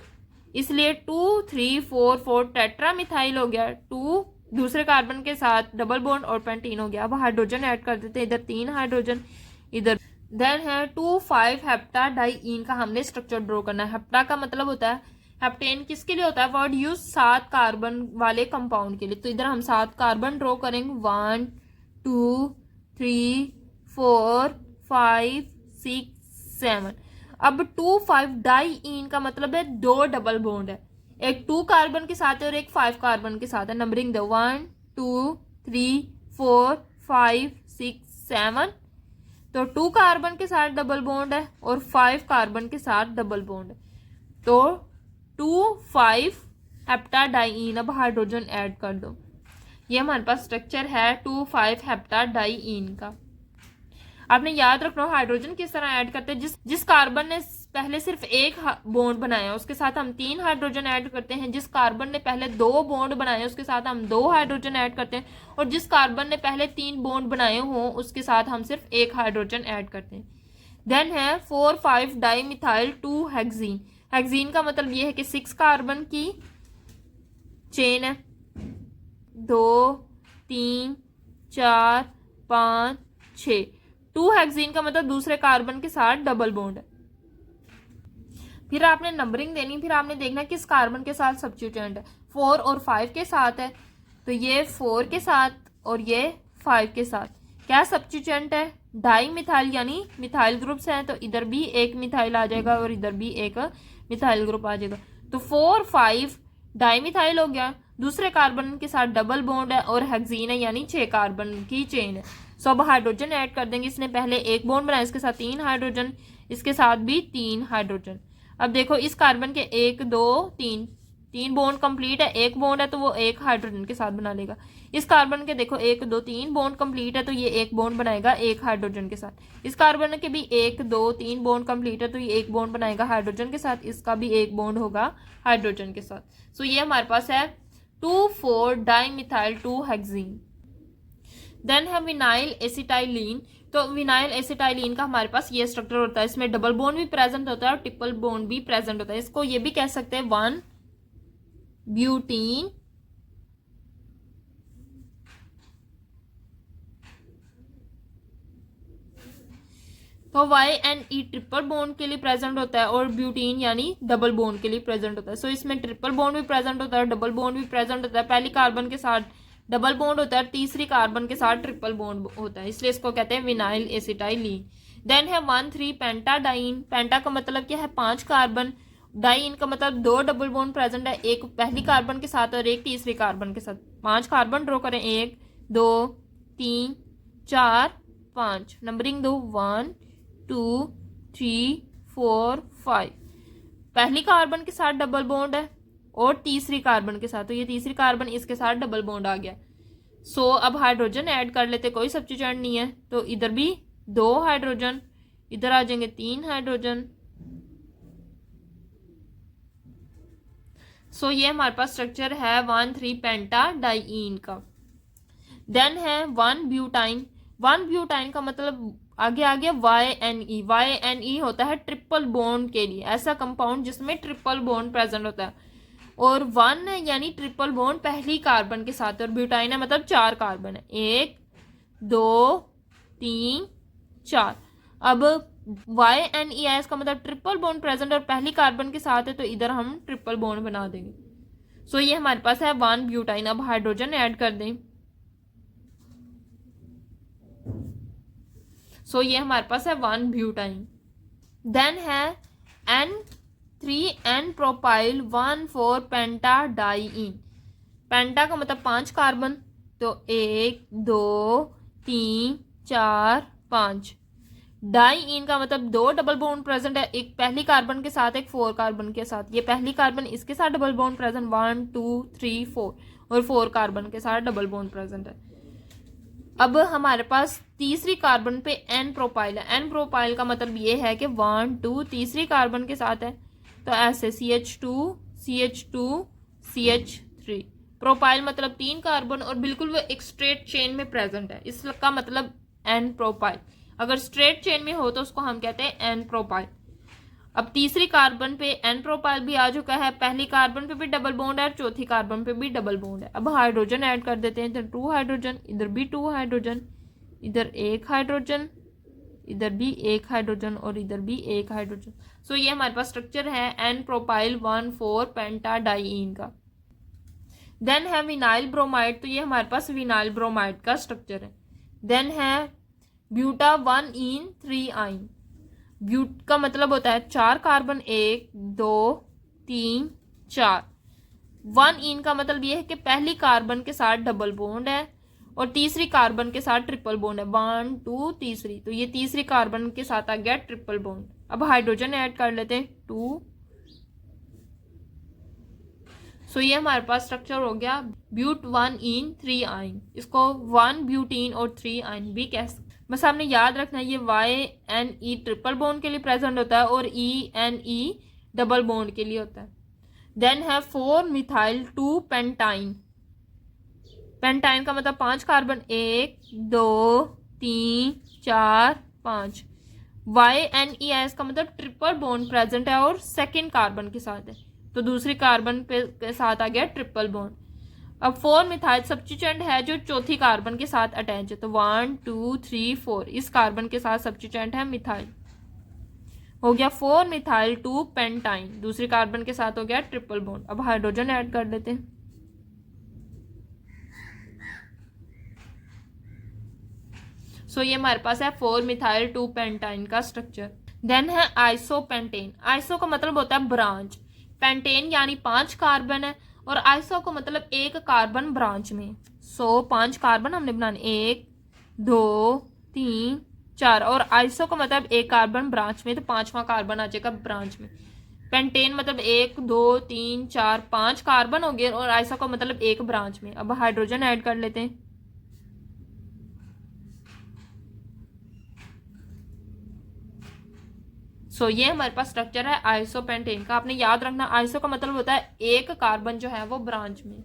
इसलिए 2 3 4 4 टेट्रामिथाइल हो गया, 2 दूसरे कार्बन के साथ डबल बॉन्ड और पेंटीन हो गया। अब हाइड्रोजन ऐड कर देते हैं, इधर 3 हाइड्रोजन इधर। देन है 2 5 हेप्टाडाइईन का हमने स्ट्रक्चर ड्रॉ करना है। हेप्टा का मतलब होता है, हेप्टेन किसके लिए होता है, वर्ड यूज 7 कार्बन वाले कंपाउंड के लिए, तो इधर हम 7 कार्बन ड्रॉ करेंगे, 1 2 3 4 5 6 7। अब 2 5 डाइईन का मतलब है 2 डबल बॉन्ड है, एक 2 कार्बन के साथ है और एक 5 कार्बन के साथ है। नंबरिंग दो 1 2 3 4 5 6 7, तो 2 कार्बन के साथ डबल बॉन्ड है और 5 कार्बन के साथ डबल बॉन्ड है, तो 2 5 हेप्टाडाइईन। अब हाइड्रोजन ऐड कर दो, ये हमारे पास स्ट्रक्चर है 2 5 हेप्टाडाइईन का। आपने याद रखना हाइड्रोजन किस तरह ऐड करते हैं, जिस कार्बन ने पहले सिर्फ एक बॉन्ड बनाया उसके साथ हम 3 हाइड्रोजन ऐड करते हैं, जिस कार्बन ने पहले 2 बॉन्ड बनाए उसके साथ हम 2 हाइड्रोजन ऐड करते हैं, और जिस कार्बन ने पहले 3 बॉन्ड बनाए हों उसके साथ हम सिर्फ 1 हाइड्रोजन ऐड करते हैं। देन है 4 5 डाइमिथाइल 2 हेक्सीन। हेक्सीन का मतलब ये है कि 6 कार्बन की चेन है, 2 3 4 5 6। 2 हेक्सीन का मतलब दूसरे कार्बन के साथ डबल बॉन्ड है। फिर आपने नंबरिंग देनी, फिर आपने देखना किस कार्बन के साथ सब्स्टिट्यूएंट है। 4 और 5 के साथ है तो ये 4 के साथ और ये 5 के साथ क्या सब्स्टिट्यूएंट है, डाई मिथाइल यानी मिथाइल ग्रुप्स हैं, तो इधर भी एक मिथाइल आ जाएगा और इधर भी एक मिथाइल ग्रुप आ जाएगा, तो 4 5 डाई मिथाइल हो गया, दूसरे कार्बन के साथ डबल बॉन्ड है और हेक्सीन है यानी 6 कार्बन की चेन है। सो अब हाइड्रोजन ऐड कर देंगे, इसने पहले एक बॉन्ड बनाया, इसके साथ 3 हाइड्रोजन, इसके साथ भी 3 हाइड्रोजन। अब देखो इस कार्बन के 1 2 3 3 बॉन्ड कंप्लीट है, 1 बॉन्ड है तो वो 1 हाइड्रोजन के साथ बना लेगा। इस कार्बन के देखो 1 2 3 बॉन्ड कंप्लीट है तो ये 1 बॉन्ड बनाएगा 1 हाइड्रोजन के साथ। इस कार्बन के भी 1 2 3 बॉन्ड कंप्लीट है तो ये 1 बॉन्ड बनाएगा हाइड्रोजन के साथ, इसका भी 1 बॉन्ड होगा हाइड्रोजन के साथ। सो ये हमारे पास है 2,4 डाइमिथाइल 2 हेक्सीन। देन है विनाइल एसिटाइलिन। तो विनाइल एसिटाइलिन का हमारे पास ये स्ट्रक्चर होता है, इसमें डबल बॉन्ड भी प्रेजेंट होता है और ट्रिपल बॉन्ड भी प्रेजेंट होता है। इसको ये भी कह सकते हैं 1 ब्यूटीन तो YNE ट्रिपल बॉन्ड के लिए प्रेजेंट होता है और ब्यूटीन यानी डबल बॉन्ड के लिए प्रेजेंट होता है। सो इसमें ट्रिपल बॉन्ड भी प्रेजेंट होता है, डबल बॉन्ड भी प्रेजेंट होता है। पहली कार्बन के साथ डबल बॉन्ड होता है, तीसरी कार्बन के साथ ट्रिपल बॉन्ड होता है, इसलिए इसको कहते हैं विनाइल एसिटाइलिन। देन है 1,3 पेंटाडाइन। पेंटा का मतलब क्या है 5 कार्बन, डाइन का मतलब 2 डबल बॉन्ड प्रेजेंट है, एक पहली कार्बन के साथ और एक तीसरी कार्बन के साथ। 5 कार्बन ड्रॉ करें, 1 2 3 4 5, नंबरिंग दो 1 2 3 4 5। पहली कार्बन के साथ डबल बॉन्ड है और तीसरी कार्बन के साथ, तो ये तीसरी कार्बन इसके साथ डबल बॉन्ड आ गया। सो अब हाइड्रोजन ऐड कर लेते, कोई सब्स्टिट्यूएंट नहीं है तो इधर भी 2 हाइड्रोजन, इधर आ जाएंगे 3 हाइड्रोजन। सो ये हमारे पास स्ट्रक्चर है 1,3 पेंटाडाइन का। देन है 1 ब्यूटाइन। 1 ब्यूटाइन का मतलब आगे आ गया YNE। YNE होता है ट्रिपल बॉन्ड के लिए, ऐसा कंपाउंड जिसमें ट्रिपल बॉन्ड प्रेजेंट होता है। और 1 यानी ट्रिपल बॉन्ड पहली कार्बन के साथ और ब्यूटाइन है मतलब 4 कार्बन है, 1 2 3 4। अब YNE का मतलब ट्रिपल बॉन्ड प्रेजेंट और पहली कार्बन के साथ है तो इधर हम ट्रिपल बॉन्ड बना देंगे। सो ये हमारे पास है 1 ब्यूटाइन। अब हाइड्रोजन ऐड कर दें, सो ये हमारे पास है 1 ब्यूटाइन। देन है N3N प्रोपाइल 1,4 पेंटाडाइन। पेंटा का मतलब 5 कार्बन, तो 1 2 3 4 5। डाइइन का मतलब 2 डबल बॉन्ड प्रेजेंट है, एक पहली कार्बन के साथ एक 4 कार्बन के साथ। ये पहली कार्बन इसके साथ डबल बॉन्ड प्रेजेंट 1 2 3 4 और 4 कार्बन के साथ डबल बॉन्ड प्रेजेंट है। अब हमारे पास तीसरी कार्बन पे N प्रोपाइल है। N प्रोपाइल का मतलब ये है कि 1 2 तीसरी कार्बन के साथ है तो ऐसे CH2 CH2 CH3। प्रोपाइल मतलब 3 कार्बन और बिल्कुल वो एक स्ट्रेट चेन में प्रेजेंट है, इसका मतलब N प्रोपाइल। अगर स्ट्रेट चेन में हो तो उसको हम कहते हैं N प्रोपाइल। अब तीसरी कार्बन पे N प्रोपाइल भी आ चुका है, पहली कार्बन पे भी डबल बॉन्ड है और चौथी कार्बन पे भी डबल बॉन्ड है। अब हाइड्रोजन ऐड कर देते हैं, इधर 2 हाइड्रोजन, इधर भी 2 हाइड्रोजन, इधर 1 हाइड्रोजन, इधर भी 1 हाइड्रोजन और इधर भी 1 हाइड्रोजन। सो ये हमारे पास स्ट्रक्चर है N प्रोपाइल 1,4 पेंटाडाइन का। देन है विनाइल ब्रोमाइड। तो ये हमारे पास विनाइल ब्रोमाइड का स्ट्रक्चर है। देन है ब्यूटा 1ene 3ine। ब्यूट का मतलब होता है 4 कार्बन, 1 2 3 4। 1ene का मतलब ये है कि पहली कार्बन के साथ डबल बॉन्ड है और तीसरी कार्बन के साथ ट्रिपल बॉन्ड है, 1 2 तीसरी, तो ये तीसरी कार्बन के साथ आ गया ट्रिपल बॉन्ड। अब हाइड्रोजन ऐड कर लेते हैं 2। सो ये हमारे पास स्ट्रक्चर हो गया ब्यूट 1ene 3ine। इसको 1 ब्यूटीन और 3ine भी कह सकते। बस आपने याद रखना है ये YNE ट्रिपल बॉन्ड के लिए प्रेजेंट होता है और ENE डबल बॉन्ड के लिए होता है। देन है 4 मिथाइल 2 पेंटाइन। पेंटाइन का मतलब 5 कार्बन, 1 2 3 4 5। YNES का मतलब ट्रिपल बॉन्ड प्रेजेंट है और सेकेंड कार्बन के साथ है, तो दूसरी कार्बन के साथ आ गया ट्रिपल बॉन्ड। अब 4 मिथाइल सब्स्टिट्यूएंट है जो चौथी कार्बन के साथ अटैच है, तो 1 2 3 4 इस कार्बन के साथ सब्स्टिट्यूएंट है मिथाइल। हो गया 4 मिथाइल 2 पेंटाइन, दूसरी कार्बन के साथ हो गया ट्रिपल बॉन्ड। अब हाइड्रोजन ऐड कर देते हैं। सो ये हमारे पास है 4 मिथाइल 2 पेंटाइन का स्ट्रक्चर। देन है आइसोपेंटेन। आइसो का मतलब होता है ब्रांच, पेंटेन यानी 5 कार्बन है और आइसो को मतलब 1 कार्बन ब्रांच में। सो 5 कार्बन हमने बनाने, 1 2 3 4 और आइसो का मतलब 1 कार्बन ब्रांच में, तो 5वां कार्बन आ जाएगा ब्रांच में। पेंटेन मतलब 1 2 3 4 5 कार्बन हो गए और आइसो का मतलब एक ब्रांच में। अब हाइड्रोजन ऐड कर लेते हैं। ये हमारे पास स्ट्रक्चर है आइसोपेंटेन का। आपने याद रखना आइसो का मतलब होता है एक कार्बन जो है वो ब्रांच में।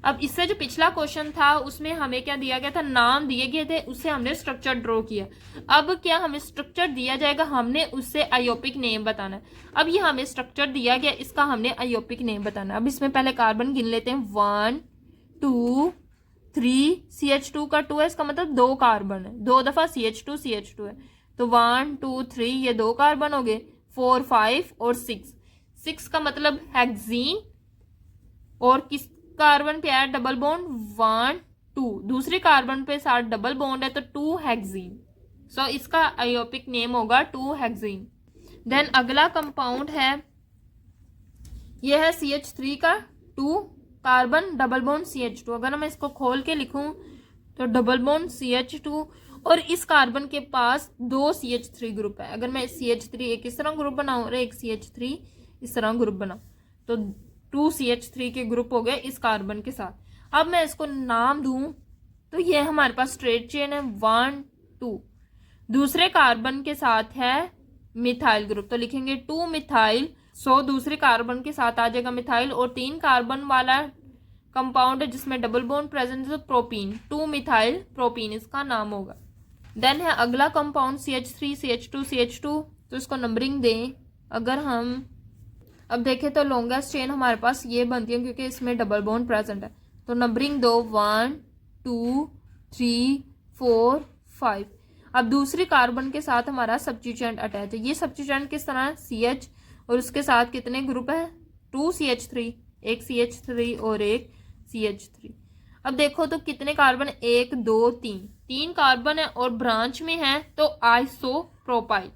अब इससे जो पिछला क्वेश्चन था उसमें हमें क्या दिया गया था, नाम दिए गए थे, उससे हमने स्ट्रक्चर ड्रॉ किया। अब क्या हमें स्ट्रक्चर दिया जाएगा, हमने उससे आयोपिक नेम बताना है। अब ये हमें स्ट्रक्चर दिया गया, इसका हमने आयोपिक नेम बताना है। अब इसमें पहले कार्बन गिन लेते हैं, 1 2 3 CH2 का 2 है, इसका मतलब 2 कार्बन है, 2 दफा CH2 है, तो 1 2 3 ये 2 कार्बन हो गए, 4 5 और 6 का मतलब हेक्सीन। और किस कार्बन पे है डबल बॉन्ड, 1 2, दूसरी कार्बन पे साथ डबल बॉन्ड है तो 2 हेक्सीन। इसका आयोपिक नेम होगा 2 हेक्सीन। देन अगला कंपाउंड है, यह है CH3 का 2 कार्बन डबल बॉन्ड CH2। अगर मैं इसको खोल के लिखूं तो डबल बॉन्ड CH2 और इस कार्बन के पास 2 CH3 ग्रुप है। अगर मैं CH3 एक इस तरह ग्रुप बनाऊं और एक CH3 इस तरह ग्रुप बनाऊं तो 2 CH3 के ग्रुप हो गए इस कार्बन के साथ। अब मैं इसको नाम दूं तो ये हमारे पास स्ट्रेट चेन है 1 2। दूसरे कार्बन के साथ है मिथाइल ग्रुप तो लिखेंगे 2 मिथाइल। दूसरे कार्बन के साथ आ जाएगा मिथाइल। और 3 कार्बन वाला कंपाउंड है जिसमें डबल बॉन्ड प्रेजेंट है, प्रोपीन, 2 मिथाइल प्रोपीन इसका नाम होगा। देन है अगला कंपाउंड CH3 CH2 तो इसको नंबरिंग दें। अगर हम अब देखें तो लॉन्गेस्ट चेन हमारे पास ये बनती है क्योंकि इसमें डबल बॉन्ड प्रेजेंट है, तो नंबरिंग दो 1 2 3 4 5। अब दूसरी कार्बन के साथ हमारा सब्स्टिट्यूएंट अटैच है। ये सब्स्टिट्यूएंट किस तरह है, CH और उसके साथ कितने ग्रुप है, 2 CH3, एक CH3 और एक CH3। अब देखो तो कितने कार्बन, 1 2 3 कार्बन है और ब्रांच में है तो आइसोप्रोपाइल।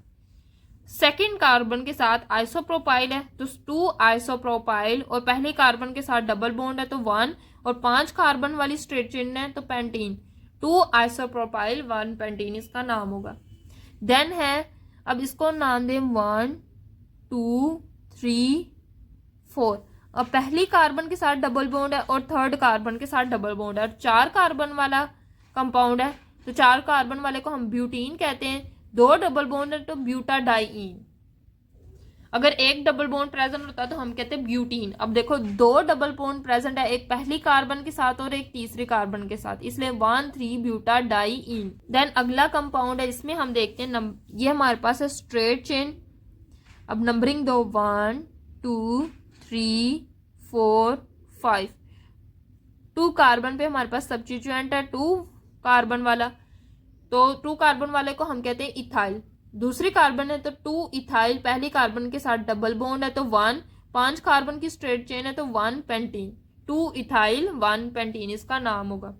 सेकेंड कार्बन के साथ आइसोप्रोपाइल है तो 2 आइसोप्रोपाइल और पहले कार्बन के साथ डबल बॉन्ड है तो 1 और 5 कार्बन वाली स्ट्रेट चेन है तो पेंटीन, 2 आइसोप्रोपाइल 1 पेंटीन इसका नाम होगा। देन है अब इसको नाम दें 1 2 3 4। अब पहली कार्बन के साथ डबल बॉन्ड है और थर्ड कार्बन के साथ डबल बॉन्ड है और 4 कार्बन वाला कंपाउंड है तो 4 कार्बन वाले को हम ब्यूटीन कहते हैं। 2 डबल बॉन्ड है तो ब्यूटाडाइईन। अगर एक डबल बॉन्ड प्रेजेंट होता है तो हम कहते हैं ब्यूटीन। अब देखो 2 डबल बॉन्ड प्रेजेंट है, एक पहली कार्बन के साथ और एक तीसरी कार्बन के साथ, इसलिए 1 3 ब्यूटाडाइईन। देन अगला कंपाउंड है, इसमें हम देखते हैं ये हमारे पास है स्ट्रेट चेन। अब नंबरिंग दो 1 2 3 4 5। 2 कार्बन पे हमारे पास सब्स्टिट्यूएंट है 2 कार्बन वाला, तो 2 कार्बन वाले को हम कहते हैं इथाइल। दूसरी कार्बन है तो 2 इथाइल, पहली कार्बन के साथ डबल बॉन्ड है तो 1, 5 कार्बन की स्ट्रेट चेन है तो 1 पेंटीन, 2 इथाइल 1 पेंटीन इसका नाम होगा।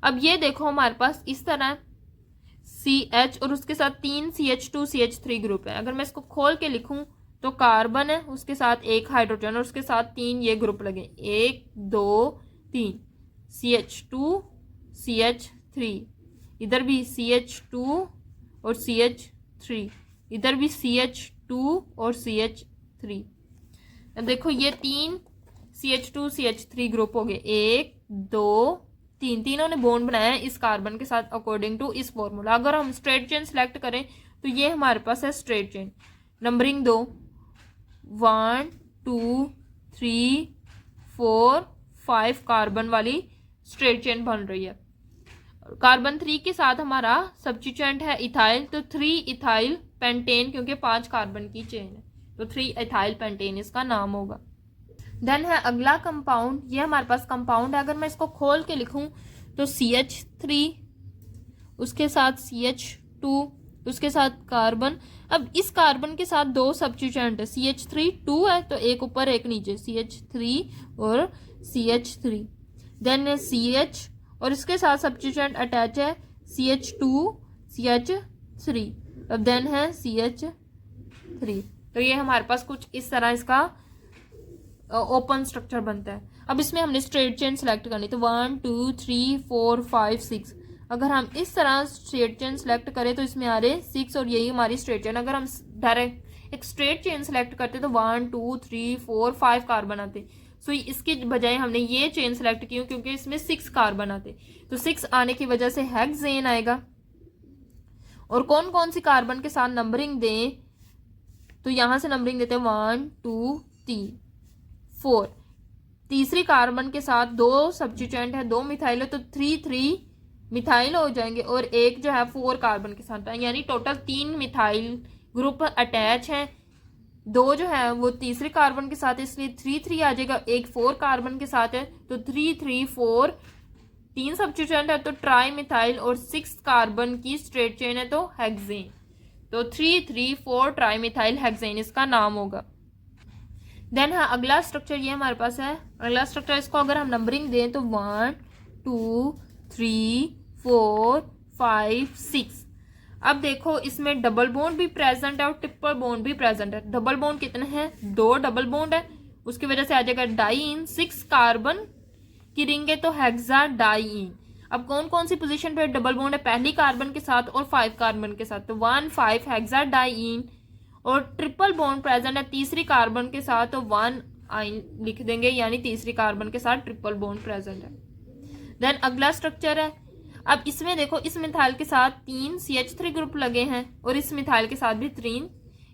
अब ये देखो हमारे पास इस तरह CH और उसके साथ 3 CH2 CH3 ग्रुप है। अगर मैं इसको खोल के लिखूं तो कार्बन है उसके साथ एक हाइड्रोजन और उसके साथ 3 ये ग्रुप लगे, 1 2 3, CH2 CH3, इधर भी CH2 और CH3, इधर भी CH2 और CH3। देखो ये 3 CH2 CH3 ग्रुप हो गए, 1 2 3, तीनों ने बॉन्ड बनाया है इस कार्बन के साथ अकॉर्डिंग टू इस फॉर्मूला। अगर हम स्ट्रेट चेन सेलेक्ट करें तो ये हमारे पास है स्ट्रेट चेन। नंबरिंग दो 1 2 3 4 5 कार्बन वाली स्ट्रेट चेन बन रही है। कार्बन 3 के साथ हमारा सब्स्टिट्यूएंट है इथाइल तो 3 इथाइल पेंटेन, क्योंकि 5 कार्बन की चेन है तो 3 इथाइल पेंटेन इसका नाम होगा। देन है अगला कंपाउंड, ये हमारे पास कंपाउंड है। अगर मैं इसको खोल के लिखूं तो CH3 उसके साथ CH2 उसके साथ कार्बन। अब इस कार्बन के साथ 2 सब्स्टिट्यूएंट है, CH3 2 है तो एक ऊपर एक नीचे, CH3 और CH3। देन है CH और इसके साथ सब्स्टिट्यूएंट अटैच है CH2 CH3। अब देन है CH3। तो ये हमारे पास कुछ इस तरह इसका ओपन स्ट्रक्चर बनता है। अब इसमें हमने स्ट्रेट चेन सेलेक्ट करनी, तो 1 2 3 4 5 6। अगर हम इस तरह स्ट्रेट चेन सेलेक्ट करें तो इसमें आ रहे 6 और यही हमारी स्ट्रेट चेन। अगर हम डायरेक्ट एक स्ट्रेट चेन सेलेक्ट करते तो 1 2 3 4 5 कार्बन आते। सो इसके बजाय हमने ये चेन सेलेक्ट की क्योंकि इसमें 6 कार्बन आते, तो 6 आने की वजह से हेक्सेन आएगा। और कौन कौन सी कार्बन के साथ नंबरिंग दें, तो यहां से नंबरिंग देते हैं 1 2 3 4। तीसरी कार्बन के साथ 2 सब्स्टिट्यूएंट है, 2 मिथाइल है, तो 3 3 मिथाइल हो जाएंगे और एक जो है 4 कार्बन के साथ है, यानी टोटल 3 मिथाइल ग्रुप अटैच है। 2 जो है वो तीसरे कार्बन के साथ है, इसलिए 3 3 आ जाएगा। एक 4 कार्बन के साथ है तो 3 3 4, 3 सब्स्टिट्यूएंट है तो ट्राई मिथाइल, और 6 कार्बन की स्ट्रेट चेन है तो हेक्सेन। तो 3 3 4 ट्राई मिथाइल हेक्सेन इसका नाम होगा। देन हाँ, अगला स्ट्रक्चर ये हमारे पास है। अगला स्ट्रक्चर, इसको अगर हम नंबरिंग दें तो 1 2 3 4 5 6। अब देखो इसमें डबल बॉन्ड भी प्रेजेंट है और ट्रिपल बॉन्ड भी प्रेजेंट है। डबल बॉन्ड कितने हैं, 2 डबल बॉन्ड है, उसकी वजह से आ जाएगा डाईन। 6 कार्बन की रिंग है तो हेक्सा डाईन। अब कौन कौन सी पोजीशन पे डबल बॉन्ड है, पहली कार्बन के साथ और 5 कार्बन के साथ, तो 1 5 हेक्सा डाईन। और ट्रिपल बॉन्ड प्रेजेंट है तीसरी कार्बन के साथ, तो 1 आइन लिख देंगे, यानी तीसरी कार्बन के साथ ट्रिपल बॉन्ड प्रेजेंट है। देन अगला स्ट्रक्चर है। अब इसमें देखो, इस मिथाइल के साथ 3 CH3 ग्रुप लगे हैं और इस मिथाइल के साथ भी 3,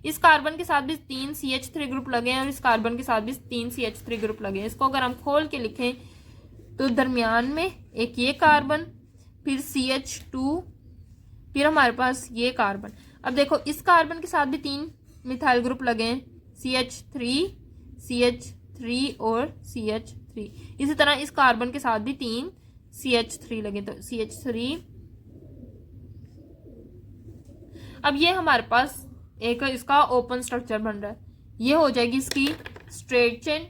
इस कार्बन के साथ भी 3 CH3 ग्रुप लगे हैं और इस कार्बन के साथ भी 3 CH3 ग्रुप लगे हैं। इसको अगर हम खोल के लिखें तो दरमियान में एक ये कार्बन, फिर CH2, फिर हमारे पास ये कार्बन। अब देखो इस कार्बन के साथ भी 3 मिथाइल ग्रुप लगे हैं, CH3 और CH3। इसी तरह इस कार्बन के साथ भी 3 CH3 लगे, तो CH3। अब ये हमारे पास एक इसका ओपन स्ट्रक्चर बन रहा है, ये हो जाएगी इसकी स्ट्रेट चेन।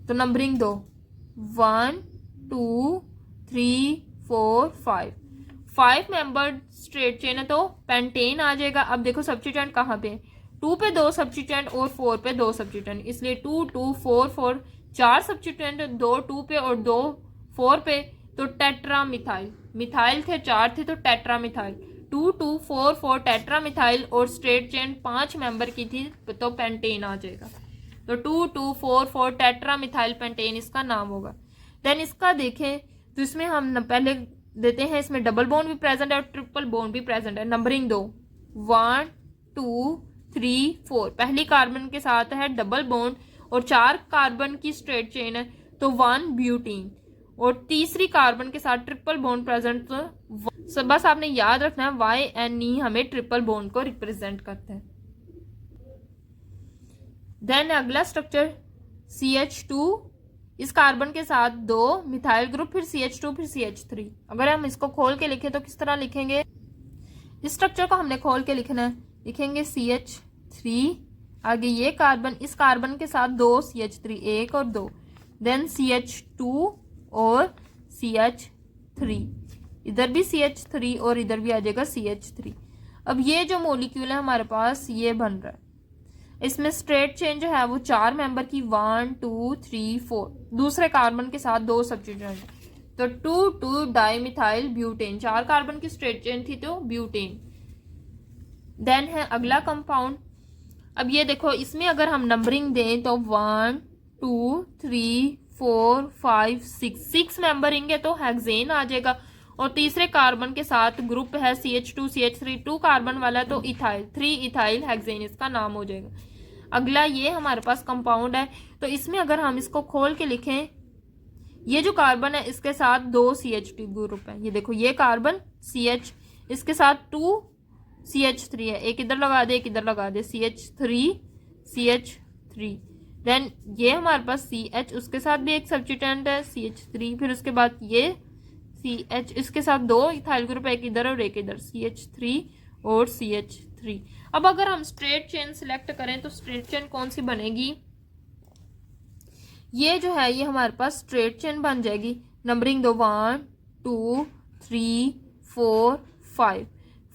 तो नंबरिंग दो, 1 2 3 4 5 मेंबर्ड स्ट्रेट चेन है तो पेंटेन आ जाएगा। अब देखो सब्स्टिट्यूएंट कहाँ पे, 2 पे 2 सब्स्टिट्यूएंट और 4 पे 2 सब्स्टिट्यूएंट, इसलिए 2 2 4 4, 4 सब्स्टिट्यूएंट, 2 2 पे और 2 4 पे, तो टेट्रा मिथाइल। मिथाइल थे 4 थे तो टेट्रा मिथाइल, 2 2 4 4 टेट्रा मिथाइल, और स्ट्रेट चेन 5 मेंबर की थी तो पेंटेन आ जाएगा। तो 2 2 4 4 टेट्रा मिथाइल पेंटेन इसका नाम होगा। देन इसका देखें तो इसमें हम पहले देते हैं, इसमें डबल बॉन्ड भी प्रेजेंट है और ट्रिपल बॉन्ड भी प्रेजेंट है। नंबरिंग दो, 1 2 3 4। पहली कार्बन के साथ है डबल बॉन्ड और 4 कार्बन की स्ट्रेट चेन है तो 1 ब्यूटीन, और तीसरी कार्बन के साथ ट्रिपल बॉन्ड प्रेजेंट, तो बस आपने याद रखना है YNE हमें ट्रिपल बॉन्ड को रिप्रेजेंट करते हैं। देन अगला स्ट्रक्चर CH2, इस कार्बन के साथ 2 मिथाइल ग्रुप, फिर CH2 फिर CH3। अगर हम इसको खोल के लिखें तो किस तरह लिखेंगे, इस स्ट्रक्चर को हमने खोल के लिखना है, लिखेंगे CH3, आगे ये कार्बन, इस कार्बन के साथ 2 CH3, 1 और 2, देन CH2 और CH3, इधर भी CH3 और इधर भी आ जाएगा CH3। अब ये जो मॉलिक्यूल है हमारे पास ये बन रहा है, इसमें स्ट्रेट चेन जो है वो 4 मेंबर की 1 2 3 4, दूसरे कार्बन के साथ 2 सब्स्टिट्यूएंट, तो 2 2 डाइमिथाइल ब्यूटेन, 4 कार्बन की स्ट्रेट चेन थी तो ब्यूटेन। देन है अगला कंपाउंड। अब ये देखो इसमें अगर हम नंबरिंग दें तो 1 2 3 4 5 6 मेंबरिंग है तो हेक्सेन आ जाएगा, और तीसरे कार्बन के साथ ग्रुप है CH2 CH3, 2 कार्बन वाला है तो इथाइल, 3 इथाइल हेक्सेन इसका नाम हो जाएगा। अगला ये हमारे पास कंपाउंड है, तो इसमें अगर हम इसको खोल के लिखें, ये जो कार्बन है इसके साथ 2 CH2 ग्रुप है, ये देखो ये कार्बन CH, इसके साथ 2 CH3 है, एक इधर लगा दे एक इधर लगा दे, CH3। देन ये हमारे पास CH, उसके साथ भी एक सब्स्टिट्यूएंट है CH3, फिर उसके बाद ये CH, इसके साथ 2 इथाइल ग्रुप, एक इधर और एक इधर, CH3 और CH3। अब अगर हम स्ट्रेट चेन सिलेक्ट करें तो स्ट्रेट चेन कौन सी बनेगी, ये जो है ये हमारे पास स्ट्रेट चेन बन जाएगी। नंबरिंग दो, 1 2 3 4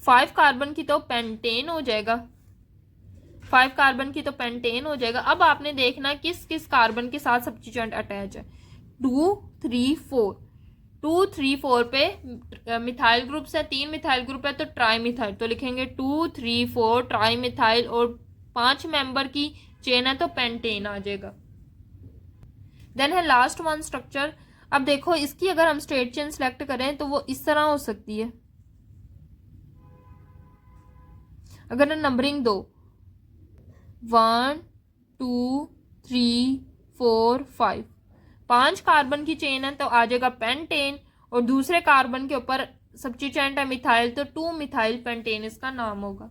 5 कार्बन की तो पेंटेन हो जाएगा, 5 कार्बन की तो पेंटेन हो जाएगा। अब आपने देखना किस किस कार्बन के साथ सब्स्टिट्यूएंट अटैच है, 2 3 4, 2, 3, 4 पे मिथाइल ग्रुप्स है, 3 मिथाइल ग्रुप है तो ट्राई मिथाइल, तो लिखेंगे 2, 3, 4 ट्राई मिथाइल, और 5 मेंबर की चेन है तो पेंटेन आ जाएगा। देन है लास्ट वन स्ट्रक्चर। अब देखो इसकी अगर हम स्ट्रेट चेन सेलेक्ट करें तो वो इस तरह हो सकती है। अगर नंबरिंग दो 1, 2, 3, 4, 5, 5 कार्बन की चेन है तो आ जाएगा पेंटेन, और दूसरे कार्बन के ऊपर सब्स्टिट्यूएंट है मिथाइल तो 2 मिथाइल पेंटेन इसका नाम होगा।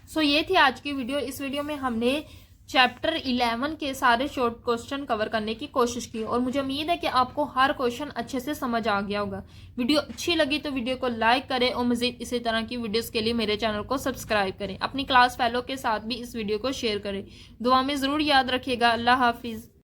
सो ये थी आज की वीडियो। इस वीडियो में हमने चैप्टर 11 के सारे शॉर्ट क्वेश्चन कवर करने की कोशिश की, और मुझे उम्मीद है कि आपको हर क्वेश्चन अच्छे से समझ आ गया होगा। वीडियो अच्छी लगी तो वीडियो को लाइक करें, और मज़ीद इसी तरह की वीडियोस के लिए मेरे चैनल को सब्सक्राइब करें। अपनी क्लास फेलो के साथ भी इस वीडियो को शेयर करें। दुआ में ज़रूर याद रखिएगा। अल्लाह हाफिज़।